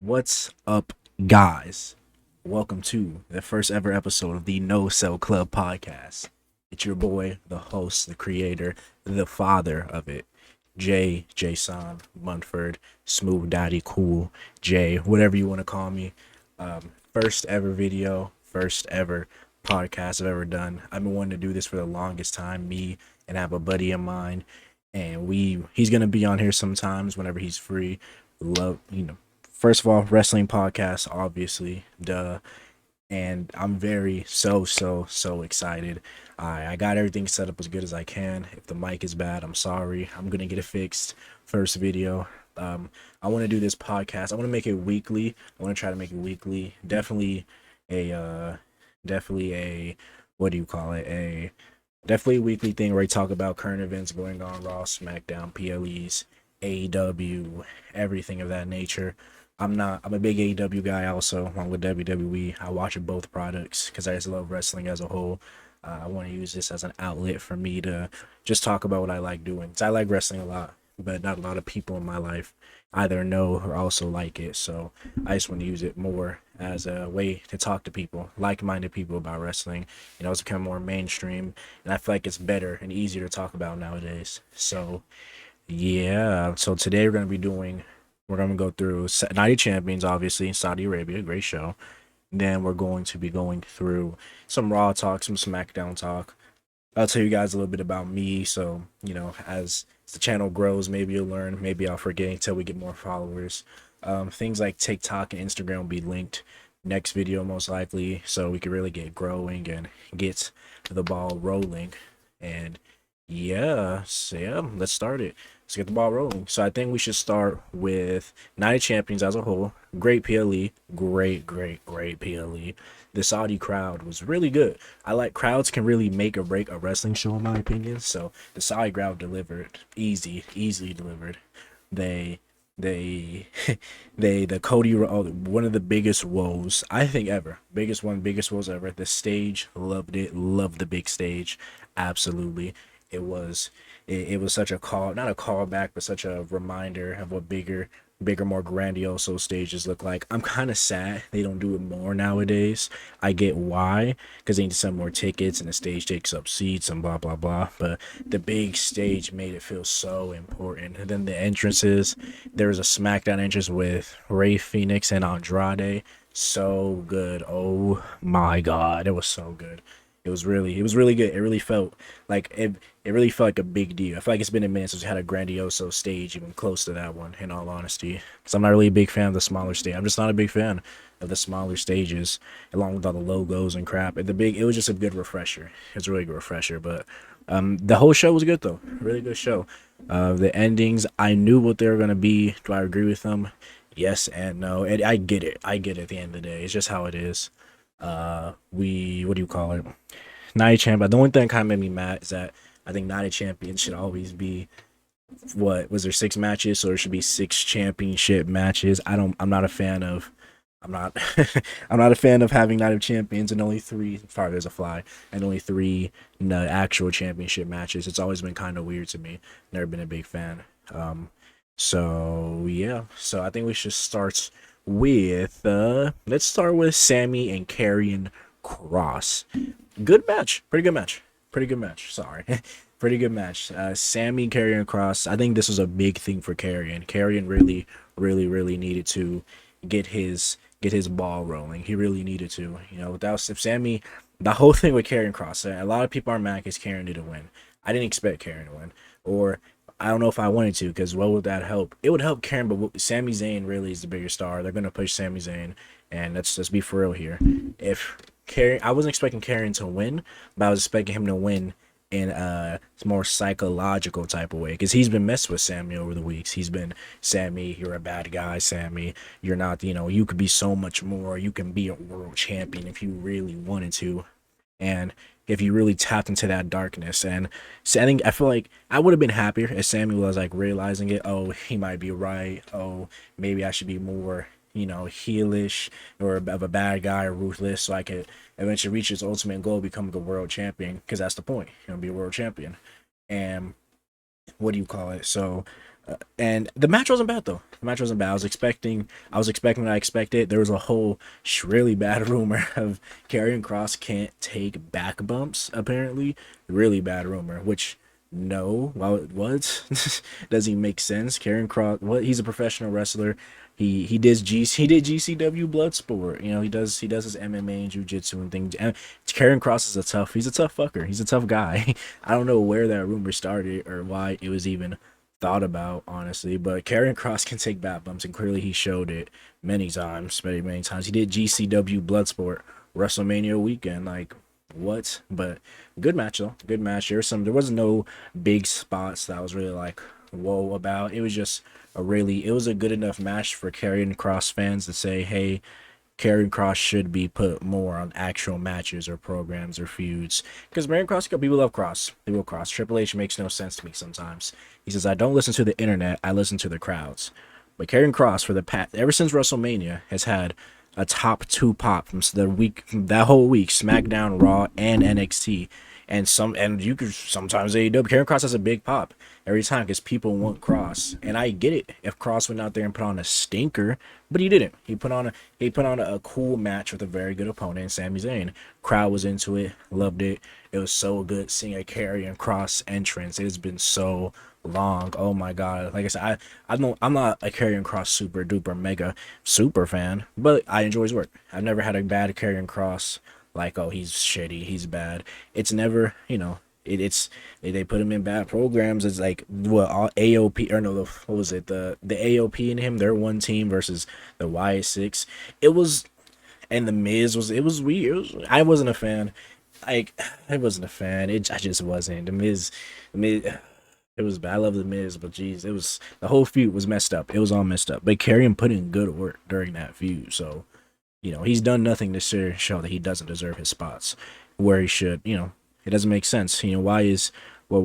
What's up, guys? Welcome to the first ever episode of the No Cell Club podcast. It's your boy, the host, the creator, the father of it, Jason Munford, Smooth Daddy Cool, Jay, whatever you want to call me. First ever video, first ever podcast I've ever done. I've been wanting to do this for the longest time. Me and I have a buddy of mine, and he's gonna be on here sometimes whenever he's free. Love, first of all, wrestling podcast, obviously, duh. And I'm very so excited. I got everything set up as good as I can. If the mic is bad, I'm sorry. I'm gonna get it fixed. First video. I want to do this podcast. I want to make it weekly. I want to try to make it weekly. A definitely a what do you call it? Definitely a weekly thing where I talk about current events going on, Raw, SmackDown, PLEs, AEW, everything of that nature. I'm a big AEW guy also, along with WWE. I watch both products because I just love wrestling as a whole. I want to use this as an outlet for me to just talk about what I like doing. 'Cause I like wrestling a lot, but not a lot of people in my life either know or also like it. So I just want to use it more as a way to talk to people, like-minded people about wrestling. It's become more mainstream, and I feel like it's better and easier to talk about nowadays. So yeah, so today we're going to go through Night of Champions, obviously, in Saudi Arabia, great show. Then we're going to be going through some Raw talk, some SmackDown talk. I'll tell you guys a little bit about me. So, as the channel grows, maybe you'll learn, maybe I'll forget until we get more followers. Things like TikTok and Instagram will be linked next video, most likely, so we can really get growing and get the ball rolling. And yeah, let's start it. Let's get the ball rolling. So I think we should start with Night of Champions as a whole. Great PLE. Great PLE. The Saudi crowd was really good. I like crowds can really make or break a wrestling show, in my opinion. So the Saudi crowd delivered. Easily delivered. They they the one of the biggest woes I think ever. Biggest woes ever. The stage, loved it. Loved the big stage. Absolutely. It was it was such a call, not a callback, but such a reminder of what bigger, more grandiose stages look like. I'm kind of sad they don't do it more nowadays. I get why, because they need to sell more tickets and the stage takes up seats and blah blah blah. But the big stage made it feel so important. And then the entrances, there was a SmackDown entrance with Ray Phoenix and Andrade. So good. Oh my God, it was so good. It was really good. It really felt like it really felt like a big deal. I feel like it's been a minute since we had a grandioso stage even close to that one, in all honesty. Because I'm not really a big fan of the smaller stage. I'm just not a big fan of the smaller stages, along with all the logos and crap. It was just a good refresher. It was a really good refresher. But the whole show was good though. Really good show. The endings, I knew what they were gonna be. Do I agree with them? Yes and no. And I get it. I get it at the end of the day. It's just how it is. We what do you call it? Night Champ. The only thing that kind of made me mad is that I think Night Champion should always be, what was there, 6 matches, so there should be 6 championship matches. I'm not a fan of. I'm not. I'm not a fan of having Night of Champions and only three. Sorry, there's a fly, and only three no, actual championship matches. It's always been kind of weird to me. Never been a big fan. So yeah. So I think we should start with let's start with Sammy and Karrion Cross. Good match. Pretty good match. Pretty good match. Sorry. Pretty good match. Sammy, Karrion Cross. I think this was a big thing for Karrion. Karrion really needed to get his ball rolling. He really needed to. Without if Sammy, the whole thing with Karrion Cross. A lot of people are mad because Karrion didn't win. I didn't expect Karrion to win, or I don't know if I wanted to, because what would that help? It would help Karrion, but Sami Zayn really is the bigger star. They're gonna push Sami Zayn, and let's be for real here. If Karrion, I wasn't expecting Karrion to win, but I was expecting him to win in a more psychological type of way, because he's been messed with Sammy over the weeks. He's been, Sammy, you're a bad guy. Sammy, you're not. You could be so much more. You can be a world champion if you really wanted to, and if you really tapped into that darkness. And so I feel like I would have been happier if Sammy was like realizing it. Oh, he might be right. Oh, maybe I should be more, heelish or of a bad guy or ruthless, so I could eventually reach his ultimate goal, become a world champion. Because that's the point, be a world champion. And what do you call it? So And the match wasn't bad though. The match wasn't bad. I was expecting what I expected. There was a whole really bad rumor of Karrion Kross can't take back bumps. Apparently, really bad rumor. Which no, well, what doesn't even make sense. Karrion Kross, what? He's a professional wrestler. He did GCW Bloodsport. You know he does his MMA and jiu-jitsu and things. And Karrion Kross is he's a tough fucker. He's a tough guy. I don't know where that rumor started or why it was even thought about, honestly. But Karrion Kross can take back bumps, and clearly he showed it many times, many, many times. He did GCW Bloodsport WrestleMania weekend. Like, what? But good match, though. Good match. There wasn't no big spots that I was really like, whoa about. It was a good enough match for Karrion Kross fans to say, hey, Karrion Kross should be put more on actual matches or programs or feuds. Because Karrion Kross, people love Cross. They will Cross. Triple H makes no sense to me sometimes. He says, I don't listen to the internet, I listen to the crowds. But Karrion Kross, for the past, ever since WrestleMania, has had a top two pop from that whole week, SmackDown, Raw, and NXT. And you could sometimes AEW. Karrion Kross has a big pop every time because people want Kross, and I get it. If Kross went out there and put on a stinker, but he didn't. He put on a cool match with a very good opponent, Sami Zayn. Crowd was into it, loved it. It was so good seeing a Karrion Kross entrance. It has been so long. Oh my god! Like I said, I'm not a Karrion Kross super duper mega super fan, but I enjoy his work. I've never had a bad Karrion Kross. Like, oh, he's shitty, he's bad. It's never, it's they put him in bad programs. It's like what all AOP or no, what was it? The AOP and him, they're one team versus the YS6. It was, and the Miz was weird. I wasn't a fan. Like, I wasn't a fan. I just wasn't. The Miz. It was bad. I love the Miz, but geez, it was the whole feud was messed up. It was all messed up. But Karrion put in good work during that feud, so he's done nothing to show that he doesn't deserve his spots where he should. It doesn't make sense. Why are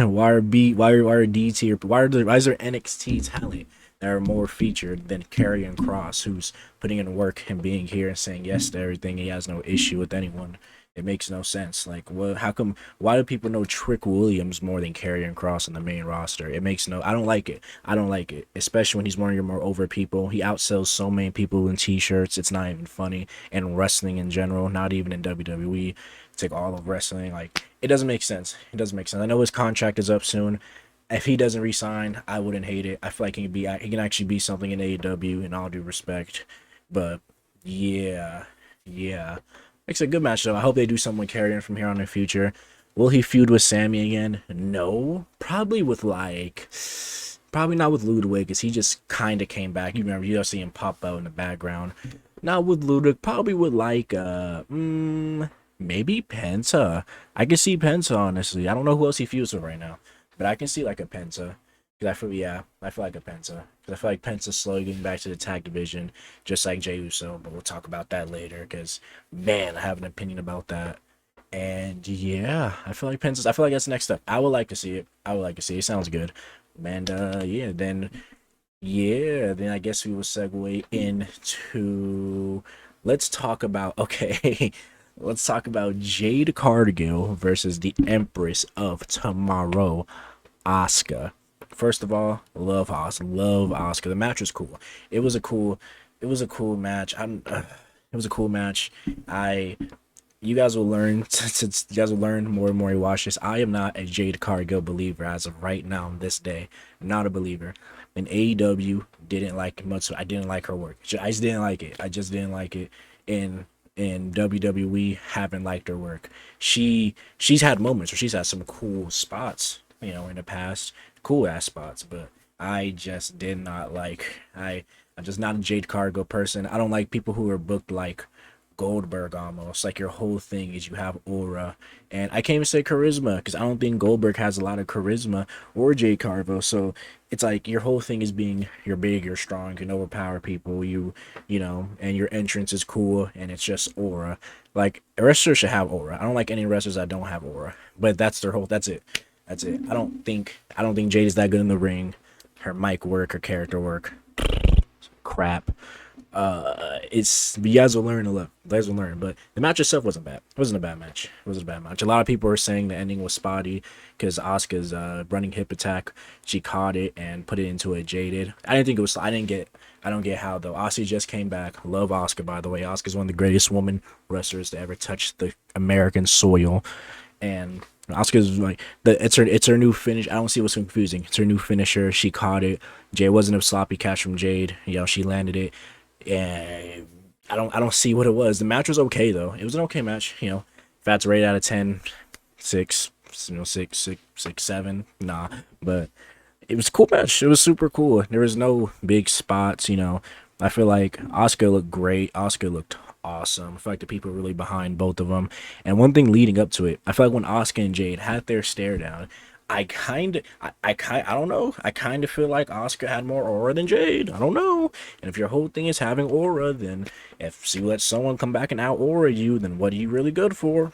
why are D tier why is there NXT talent that are more featured than Karrion Kross, who's putting in work and being here and saying yes to everything. He has no issue with anyone. It makes no sense. Like, what? How come? Why do people know Trick Williams more than Karrion Kross on the main roster? It makes no. I don't like it. I don't like it, especially when he's one of your more over people. He outsells so many people in T-shirts. It's not even funny. And wrestling in general, not even in WWE. It's like all of wrestling. Like, it doesn't make sense. It doesn't make sense. I know his contract is up soon. If he doesn't resign, I wouldn't hate it. I feel like he can actually be something in AEW, in all due respect. But yeah, yeah. It's a good match though. I hope they do something with Karrion from here on in the future. Will he feud with Sammy again? No. Probably not with Ludwig, because he just kind of came back. You remember, you see him pop out in the background. Not with Ludwig. Probably with maybe Penta. I can see Penta, honestly. I don't know who else he feuds with right now, but I can see like a Penta. I feel like a Penta. Because I feel like Penta's slowly getting back to the tag division, just like Jey Uso. But we'll talk about that later, because, man, I have an opinion about that. And, yeah, I feel like that's the next step. I would like to see it. It sounds good. And, then I guess we will segue into, okay, let's talk about Jade Cargill versus the Empress of Tomorrow, Asuka. First of all, love Asuka. The match was cool. It was a cool match. It was a cool match. You guys will learn since you guys will learn more and more you watch this. I am not a Jade Cargill believer as of right now on this day. Not a believer. And AEW didn't like much. I didn't like her work. I just didn't like it. I just didn't like it. In WWE, haven't liked her work. She's had moments where she's had some cool spots, in the past, cool ass spots, but I just did not like. I'm just not a Jade Cargill person. I don't like people who are booked like Goldberg almost. Like, your whole thing is you have aura, and I can't even say charisma, because I don't think Goldberg has a lot of charisma, or Jade Cargill. So it's like your whole thing is you're big, you're strong, you can overpower people, and your entrance is cool, and it's just aura. Like, wrestlers should have aura. I don't like any wrestlers that don't have aura, but that's it. That's it. I don't think Jade is that good in the ring. Her mic work, her character work, crap. It's you guys will learn a lot. You guys will learn, but the match itself wasn't bad. It wasn't a bad match. It wasn't a bad match. A lot of people are saying the ending was spotty because Asuka's running hip attack, she caught it and put it into a jaded. I didn't think it was. I don't get how though. Asuka just came back. Love Asuka, by the way. Asuka's one of the greatest woman wrestlers to ever touch the American soil, and Asuka's like it's her new finish. I don't see what's confusing. It's her new finisher. She caught it. Jade wasn't a sloppy catch from Jade. She landed it. And I don't see what it was. The match was okay though. It was an okay match. If that's rated out of 10, 6, 6, 7. Nah, but it was a cool match. It was super cool. There was no big spots. I feel like Asuka looked great. Asuka looked awesome. I feel like the people were really behind both of them. And one thing leading up to it, I feel like when Asuka and Jade had their stare down, I don't know. I kind of feel like Asuka had more aura than Jade. I don't know. And if your whole thing is having aura, then if you let someone come back and out aura you, then what are you really good for?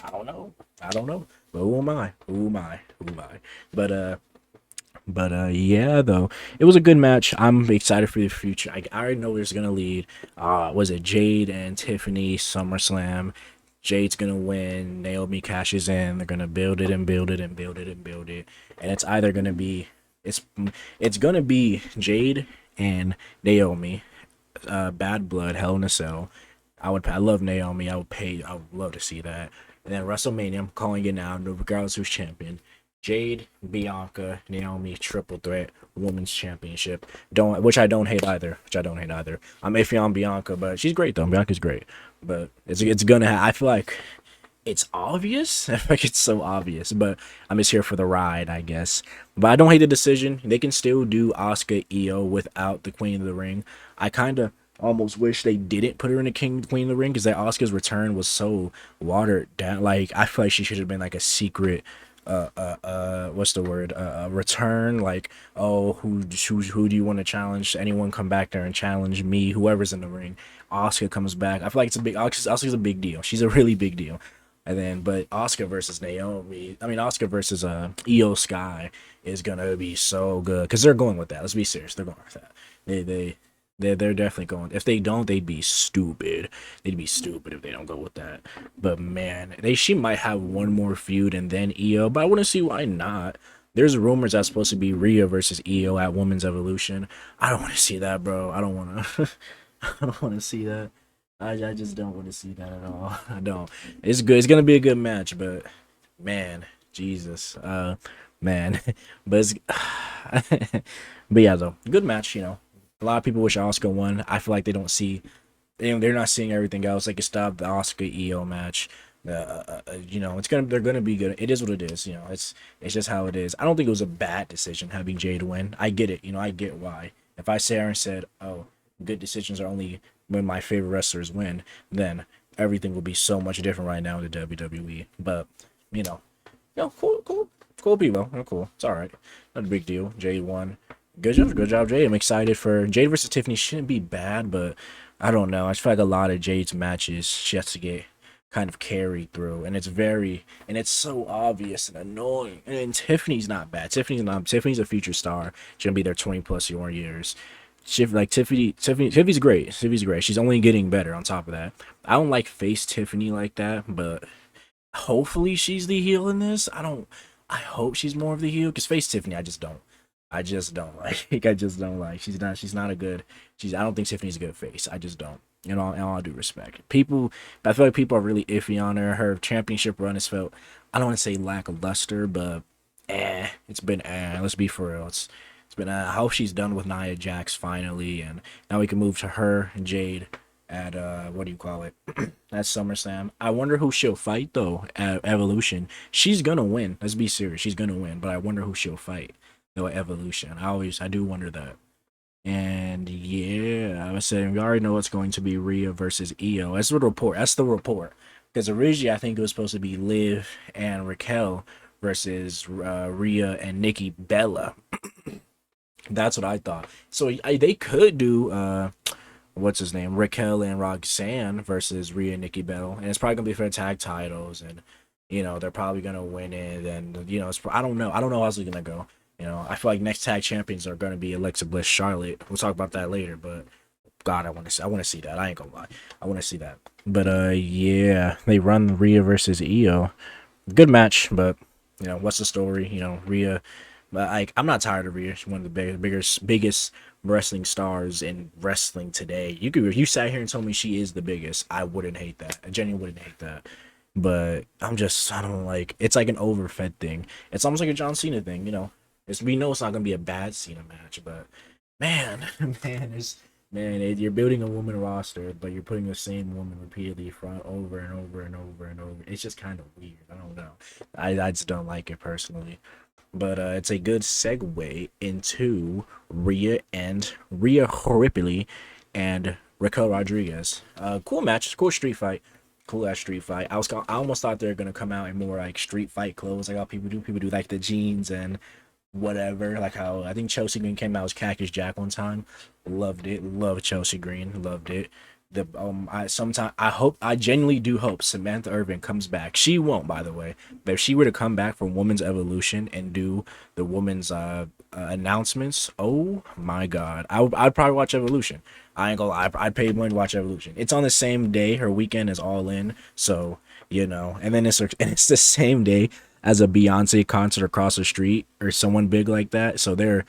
I don't know. But who am I? But yeah, though it was a good match. I'm excited for the future. I already know where's gonna lead. Was it Jade and Tiffany SummerSlam? Jade's gonna win. Naomi cashes in. They're gonna build it and build it and build it and build it. And it's either gonna be it's gonna be Jade and Naomi. Bad Blood, Hell in a Cell. I love Naomi. I would love to see that. And then WrestleMania, I'm calling it now, regardless who's champion. Jade, Bianca, Naomi, triple threat, women's championship. Which I don't hate either. I'm iffy on Bianca, but she's great though. Bianca's great, but it's gonna. I feel like it's obvious. I feel like it's so obvious, but I'm just here for the ride, I guess. But I don't hate the decision. They can still do Asuka Io without the Queen of the Ring. I kind of almost wish they didn't put her in the Queen of the Ring because that Asuka's return was so watered down. Like I feel like she should have been like a secret what's the word, return, like, oh, who do you want to challenge? Anyone come back there and challenge me, whoever's in the ring. Asuka comes back. I feel like it's a big Asuka's a big deal. She's a really big deal. And then but Asuka versus Asuka versus Io Sky is gonna be so good because they're going with that. Let's be serious, they're going with that. They're definitely going. If they don't, they'd be stupid. They'd be stupid if they don't go with that. But man, she might have one more feud and then Io, but I wouldn't see why not. There's rumors that's supposed to be Rhea versus Io at Women's Evolution. I don't want to see that, bro. I don't want to. I don't want to see that. I just don't want to see that at all. I don't. It's good. It's gonna be a good match, but man, Jesus, man, but it's, but yeah, though, good match. A lot of people wish Asuka won. I feel like they don't see, they're not seeing everything else. They could stop the Asuka Io match. They're gonna be good. It is what it is. It's just how it is. I don't think it was a bad decision having Jade win. I get it. I get why. If I sat here and said, "Oh, good decisions are only when my favorite wrestlers win," then everything would be so much different right now in the WWE. But cool people. Cool. It's all right. Not a big deal. Jade won. Good job, Jade. I'm excited for Jade versus Tiffany. Shouldn't be bad, but I don't know. I just feel like a lot of Jade's matches she has to get kind of carried through, and it's so obvious and annoying. And Tiffany's not bad. Tiffany's a future star. She's gonna be there 20+ years. Tiffany's great. Tiffany's great. She's only getting better on top of that. I don't like face Tiffany like that, but hopefully she's the heel in this. I hope she's more of the heel because face Tiffany, I just don't like. She's not a good. I don't think Tiffany's a good face. I just don't. In all due respect. I feel like people are really iffy on her. Her championship run has felt, I don't want to say lackluster, but it's been let's be for real. It's been I hope she's done with Nia Jax finally, and now we can move to her and Jade at what do you call it? At SummerSlam. I wonder who she'll fight though at Evolution. She's gonna win. Let's be serious. She's gonna win, but I wonder who she'll fight. Evolution. I do wonder that. And yeah, I was saying we already know it's going to be Rhea versus Io. That's the report. Because originally I think it was supposed to be Liv and Raquel versus Rhea and Nikki Bella. That's what I thought. So they could do what's his name, Raquel and Roxanne versus Rhea and Nikki Bella, and it's probably gonna be for tag titles, and they're probably gonna win it, and I don't know how it's gonna go. You know, I feel like next tag champions are going to be Alexa Bliss, Charlotte. We'll talk about that later, but God, I want to see that. I ain't gonna lie, I want to see that. But yeah, they run Rhea versus Io. Good match, but what's the story? Rhea. But I'm not tired of Rhea. She's one of the biggest wrestling stars in wrestling today. You could, if you sat here and told me she is the biggest, I wouldn't hate that. I genuinely wouldn't hate that. But I don't like. It's like an overfed thing. It's almost like a John Cena thing. We know it's not gonna be a bad Cena match, but man, man, you're building a woman roster, but you're putting the same woman repeatedly front over and over and over and over. It's just kind of weird. I don't know. I just don't like it personally. But it's a good segue into Rhea Ripley and Raquel Rodriguez. Cool match, cool street fight, cool ass street fight. I almost thought they were gonna come out in more like street fight clothes, like how people do. People do like the jeans and whatever. Like how I think Chelsea Green came out as Cactus Jack one time. Loved it. Loved Chelsea Green. Loved it. I genuinely do hope Samantha Irvin comes back. She won't, by the way. But if she were to come back for Women's Evolution and do the women's announcements, oh my God, I'd probably watch Evolution. I ain't gonna lie, I'd pay money to watch Evolution. It's on the same day her weekend is All In, so and then it's the same day as a Beyonce concert across the street or someone big like that. So they're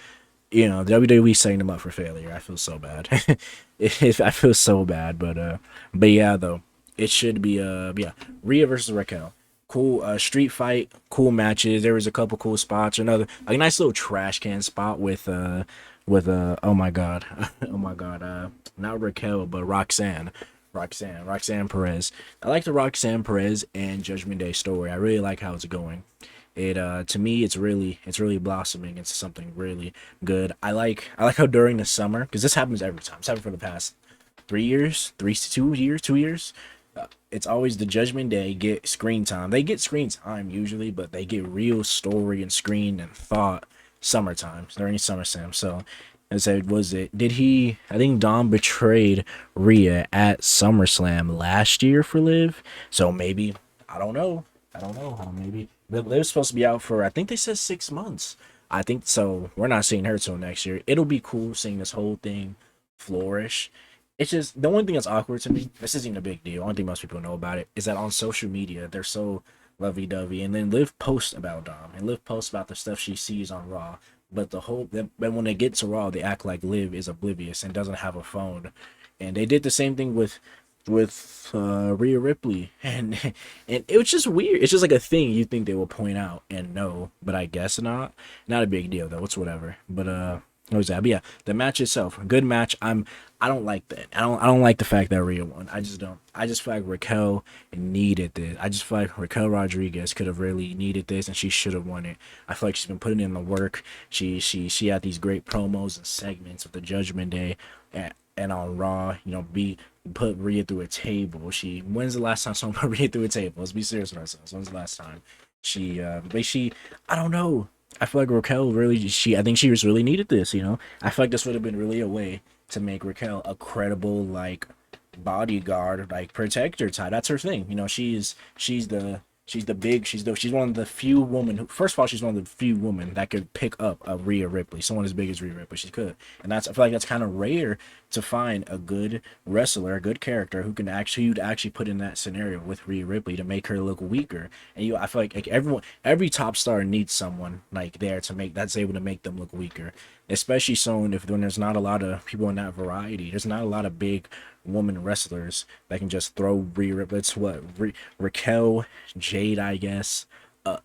WWE setting them up for failure. I feel so bad. I feel so bad, but yeah, though it should be yeah, Rhea versus Raquel. Cool street fight, cool matches. There was a couple cool spots. Another like a nice little trash can spot with oh my God, oh my God, not Raquel but Roxanne Perez. I like the Roxanne Perez and Judgment Day story. I really like how it's going. It to me it's really blossoming into something really good. I like how during the summer, because this happens every time. It's happened for the past 3 years, 2 years. It's always the Judgment Day get screen time. They get screen time usually, but they get real story and screen and thought summertime during SummerSlam. So I said, was it? Did he? I think Dom betrayed Rhea at SummerSlam last year for Liv. So maybe I don't know. I don't know how maybe. But Liv's supposed to be out for I think they said 6 months. I think so. We're not seeing her till next year. It'll be cool seeing this whole thing flourish. It's just the only thing that's awkward to me. This isn't a big deal. Only thing most people know about it is that on social media they're so lovey-dovey, and then Liv posts about Dom and Liv posts about the stuff she sees on Raw. But but when they get to Raw, they act like Liv is oblivious and doesn't have a phone. And they did the same thing with Rhea Ripley, and it was just weird. It's just like a thing you think they will point out and no, but I guess not. Not a big deal though. It's whatever. But what was that? But yeah, the match itself, a good match. I don't like that. I don't like the fact that Rhea won. I just don't. I just feel like Raquel needed this. I just feel like Raquel Rodriguez could have really needed this, and she should have won it. I feel like she's been putting in the work. She had these great promos and segments with the Judgment Day, and on Raw, put Rhea through a table. When's the last time someone put Rhea through a table? Let's be serious with ourselves. When's the last time? I don't know. I feel like Raquel I think she just really needed this, I feel like this would have been really a way to make Raquel a credible, like, bodyguard, like, protector type. That's her thing. She's one of the few women who, first of all, she's one of the few women that could pick up a Rhea Ripley, someone as big as Rhea Ripley. She could, and I feel like that's kind of rare to find a good wrestler, a good character who can you'd actually put in that scenario with Rhea Ripley to make her look weaker. And I feel like every top star needs someone like there that's able to make them look weaker, especially when there's not a lot of people in that variety. There's not a lot of big woman wrestlers that can just throw Rhea Ripley. It's Raquel, Jade, I guess,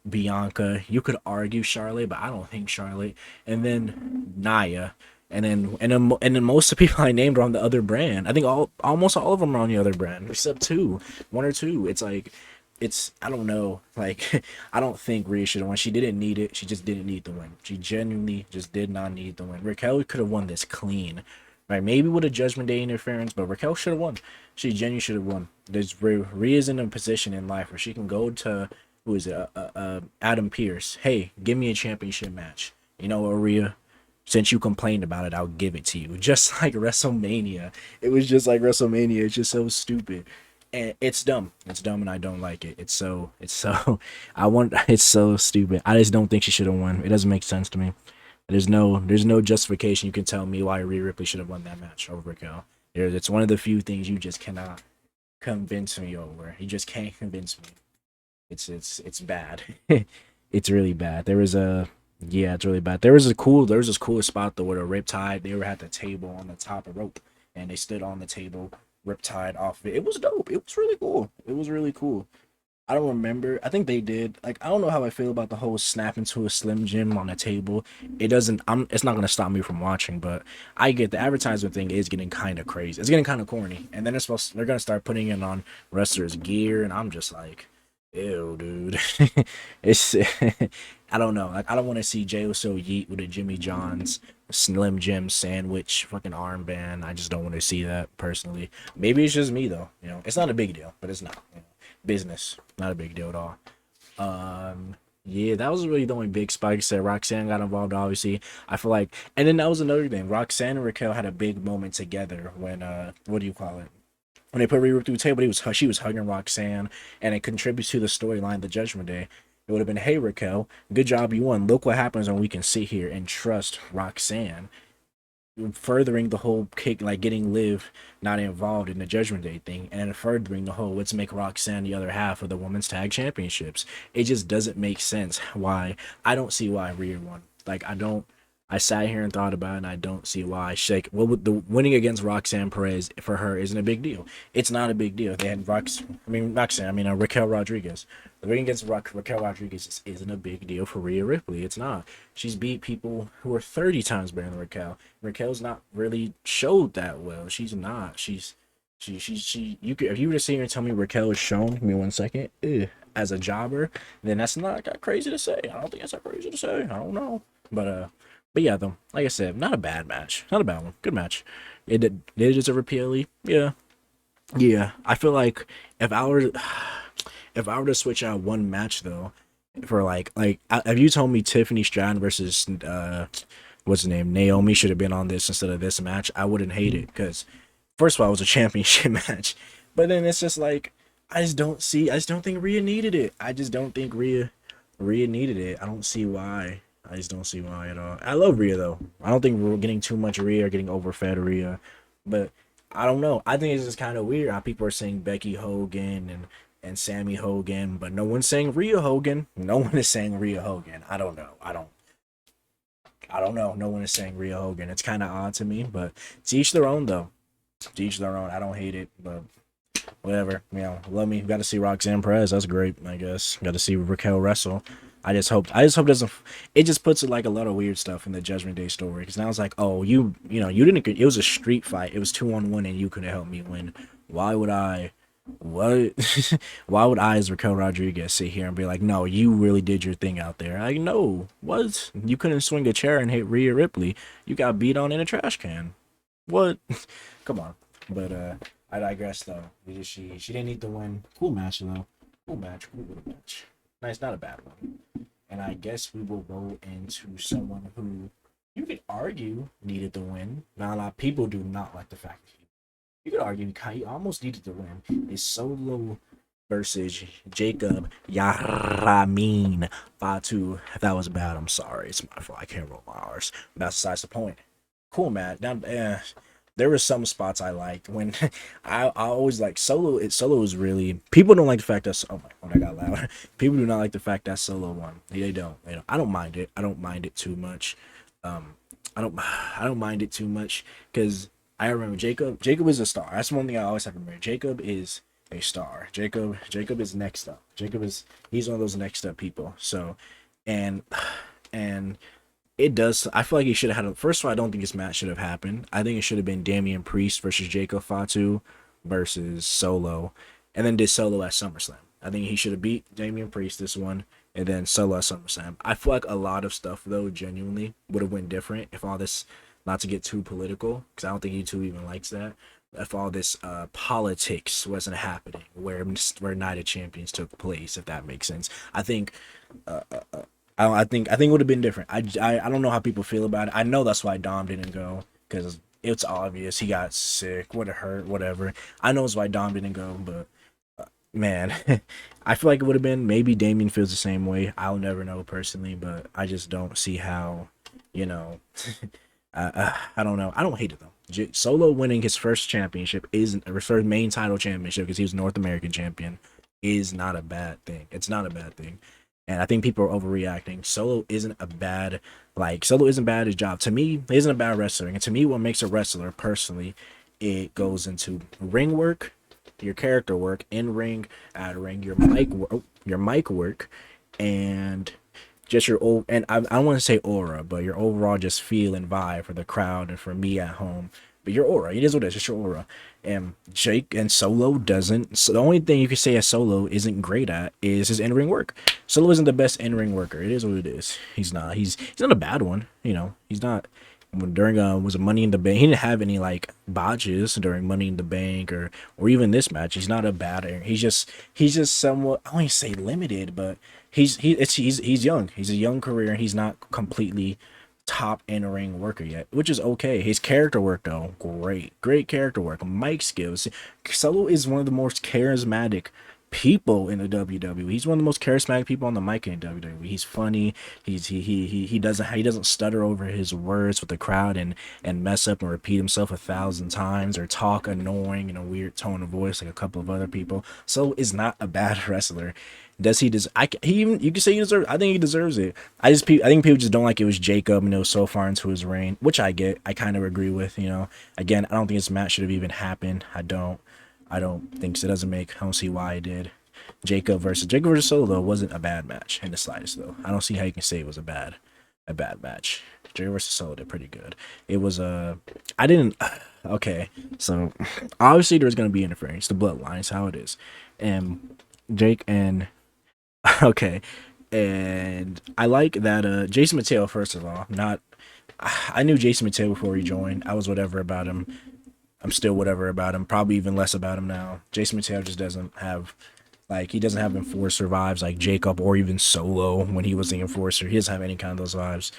Bianca. You could argue Charlotte, but I don't think Charlotte. And then Nia, and then most of the people I named are on the other brand. I think almost all of them are on the other brand, except one or two. It's like. I don't know. Like, I don't think Rhea should have won. She didn't need it. She just didn't need the win. She genuinely just did not need the win. Raquel could have won this clean. Right, maybe with a Judgment Day interference, but Raquel should have won. She genuinely should have won. Rhea's in a position in life where she can go to Adam Pearce. Hey, give me a championship match. You know what, Rhea? Since you complained about it, I'll give it to you. Just like WrestleMania. It was just like WrestleMania. It's just so stupid. And it's dumb. It's dumb, and I don't like it. It's so. It's so stupid. I just don't think she should have won. It doesn't make sense to me. There's no justification you can tell me why Rhea Ripley should have won that match over Raquel. It's one of the few things you just cannot convince me over. You just can't convince me. It's bad. It's really bad. Yeah, it's really bad. There was this cool spot though where the Riptide, they were at the table on the top of rope and they stood on the table, Riptide off of it. It was dope. It was really cool. It was really cool. I don't remember. I think they did. Like I don't know how I feel about the whole snap into a Slim Jim on the table. It doesn't. It's not gonna stop me from watching, but I get the advertisement thing is getting kind of crazy. It's getting kind of corny, and then they're gonna start putting it on wrestlers' gear, and I'm just like, ew, dude. It's I don't know. Like I don't want to see Jey Uso yeet with a Jimmy John's Slim Jim sandwich fucking armband. I just don't want to see that personally. Maybe it's just me though. It's not a big deal, but it's not. Business, not a big deal at all. Yeah, that was really the only big spike. Said Roxanne got involved, obviously. I feel like, and then that was another thing. Roxanne and Raquel had a big moment together when what do you call it? When they put Rhea through the table, she was hugging Roxanne, and it contributes to the storyline, the Judgment Day. It would have been, hey Raquel, good job, you won. Look what happens when we can sit here and trust Roxanne, furthering the whole kick, like getting Liv not involved in the Judgment Day thing, and then furthering the whole let's make Roxanne the other half of the women's tag championships. It just doesn't make sense why. I don't see why Rhea won. Like I don't. I sat here and thought about it, and I don't see why. Shake. What would the winning against Roxanne Perez for her isn't a big deal. It's not a big deal. They had Roxanne. I mean Raquel Rodriguez. The ring against Raquel Rodriguez isn't a big deal for Rhea Ripley. It's not. She's beat people who are 30 times better than Raquel. Raquel's not really showed that well. She's not. She. You could, if you were to sit here and tell me Raquel is shown, give me 1 second. As a jobber, then that's not that crazy to say. I don't think that's that crazy to say. I don't know, but yeah, though, like I said, not a bad match, not a bad one, good match. Did it deserve a PLE? Yeah, yeah. I feel like if I were if I were to switch out one match though, for if you told me Tiffany Stratton versus what's the name, Naomi should have been on this instead of this match, I wouldn't hate it because first of all, it was a championship match, but then it's just like I just don't think Rhea needed it. I just don't think Rhea needed it. I don't see why. I just don't see why at all. I love Rhea though. I don't think we're getting too much Rhea or getting overfed Rhea, but I don't know. I think it's just kind of weird how people are saying Becky Hogan and Sammy Hogan, but no one's saying Rhea Hogan. No one is saying Rhea Hogan. I don't know. I don't know. No one is saying Rhea Hogan. It's kind of odd to me, but to each their own though. To each their own. I don't hate it, but whatever. Love me. Got to see Roxanne Perez. That's great. I guess. Got to see Raquel wrestle. I just hope it doesn't. It just puts like a lot of weird stuff in the Judgment Day story because now it's like, oh, you didn't. It was a street fight. It was 2-on-1, and you couldn't help me win. Why would I? What? Why would I, as Raquel Rodriguez, sit here and be like, no, you really did your thing out there? Like, no, what? You couldn't swing a chair and hit Rhea Ripley. You got beat on in a trash can. What? Come on. But I digress though. She didn't need to win. Cool match though. Cool match. Cool little match. Nice, not a bad one. And I guess we will go into someone who you could argue needed to win. Now a lot of people do not like the fact that you could argue he almost needed to win. Is Solo versus Jacob Yaramin Fatu. If that was bad, I'm sorry. It's my fault. I can't roll my R's. That's besides the point. Cool, man. Now, there were some spots I liked when I always like Solo. Solo is really, people don't like the fact that, oh my, when I got loud, people do not like the fact that Solo won. They don't. I don't mind it. I don't mind it too much. I don't mind it too much because I remember Jacob is a star. That's one thing I always have to remember. Jacob is a star. Jacob is next up. He's one of those next up people. So, and it does. I feel like he should have had first of all, I don't think this match should have happened. I think it should have been Damian Priest versus Jacob Fatu versus Solo, and then did Solo at SummerSlam. I think he should have beat Damian Priest this one, and then Solo at SummerSlam. I feel like a lot of stuff though genuinely would have went different if all this, not to get too political, because I don't think YouTube even likes that. If all this politics wasn't happening, where Night of Champions took place, if that makes sense, I think. I think it would have been different. I don't know how people feel about it. I know that's why Dom didn't go because it's obvious he got sick, would have hurt, whatever. I know it's why Dom didn't go, but man, I feel like it would have been. Maybe Damien feels the same way. I'll never know personally, but I just don't see how you know, I don't know. I don't hate it though. Solo winning his first championship is his first main title championship because he was North American champion is not a bad thing. It's not a bad thing. And I think people are overreacting. Solo isn't bad at his job. To me, he isn't a bad wrestler. And to me, what makes a wrestler personally, it goes into ring work, your character work, in ring, out of ring, your mic work, and just your old and I don't want to say aura, but your overall just feel and vibe for the crowd and for me at home. But your aura, it is what it is, just your aura. And Jake and Solo doesn't. So the only thing you can say a Solo isn't great at is his in ring work. Solo isn't the best in ring worker. It is what it is. He's not. He's not a bad one. He's not. During was a Money in the Bank, he didn't have any like botches during Money in the Bank or even this match. He's not a bad. He's just somewhat. I won't say limited, but he's young. He's a young career. He's not completely top in ring worker yet, which is okay. His character work though, great character work. Mic skills. Solo is one of the most charismatic people in the WWE. He's one of the most charismatic people on the mic in WWE. He's funny. He doesn't stutter over his words with the crowd and mess up and repeat himself 1,000 times or talk annoying in a weird tone of voice like a couple of other people. So is not a bad wrestler. Does he deserve? You can say he deserves. I think he deserves it. I think people just don't like it was Jacob and it was so far into his reign, which I get. I kind of agree with. Again, I don't think this match should have even happened. I don't. I don't think so. It doesn't make. I don't see why it did. Jacob versus Solo though wasn't a bad match in the slightest though. I don't see how you can say it was a bad match. Jacob versus Solo did pretty good. It was I didn't. Okay, so obviously there's gonna be interference. The bloodlines, how it is, and Jake and okay, and I like that Jason Mateo. First of all, not I knew Jason Mateo before he joined. I was whatever about him. I'm still whatever about him. Probably even less about him now. Jason Mateo just doesn't have he doesn't have enforcer vibes like Jacob or even Solo when he was the enforcer. He doesn't have any kind of those vibes.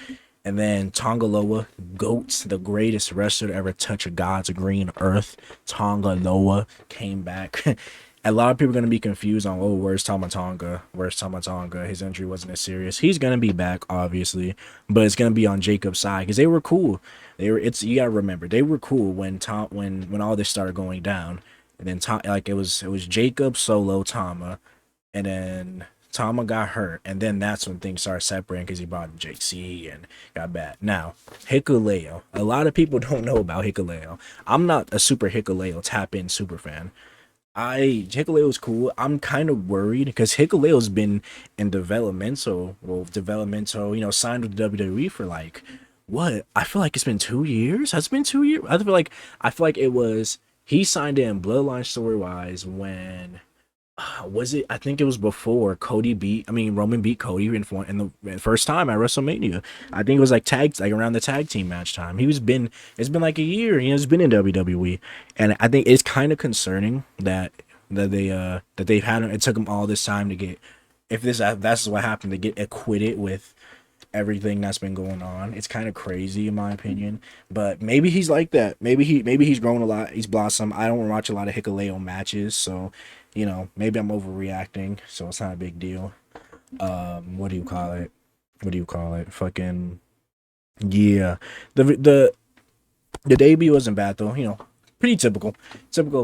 And then Tonga Loa, GOATs, the greatest wrestler to ever touch a God's green earth. Tonga Loa came back. A lot of people are going to be confused on, where's Tama Tonga? Where's Tama Tonga? His injury wasn't as serious. He's going to be back, obviously, but it's going to be on Jacob's side because they were cool. You got to remember, they were cool when all this started going down. And then it was Jacob, Solo, Tama, and then Tama got hurt, and then that's when things started separating because he brought JC and got bad. Now, Hikuleo. A lot of people don't know about Hikuleo. I'm not a super Hikuleo tap-in super fan. Hikuleo's cool. I'm kind of worried because Hikuleo's been in developmental, signed with WWE for like what? I feel like it's been 2 years. Has it been 2 years? I feel like it was he signed in Bloodline story wise when was it? I think it was before Roman beat Cody in the first time at WrestleMania. I think it was like around the tag team match time. It's been like a year. He's been in WWE, and I think it's kind of concerning that they've had him. It took him all this time to get. If that's what happened to get acquitted with everything that's been going on. It's kind of crazy in my opinion, but maybe he's like that. Maybe he's grown a lot. He's blossomed. I don't watch a lot of Hikuleo matches, so maybe I'm overreacting. So it's not a big deal. What do you call it? Fucking yeah. The debut wasn't bad though. Pretty typical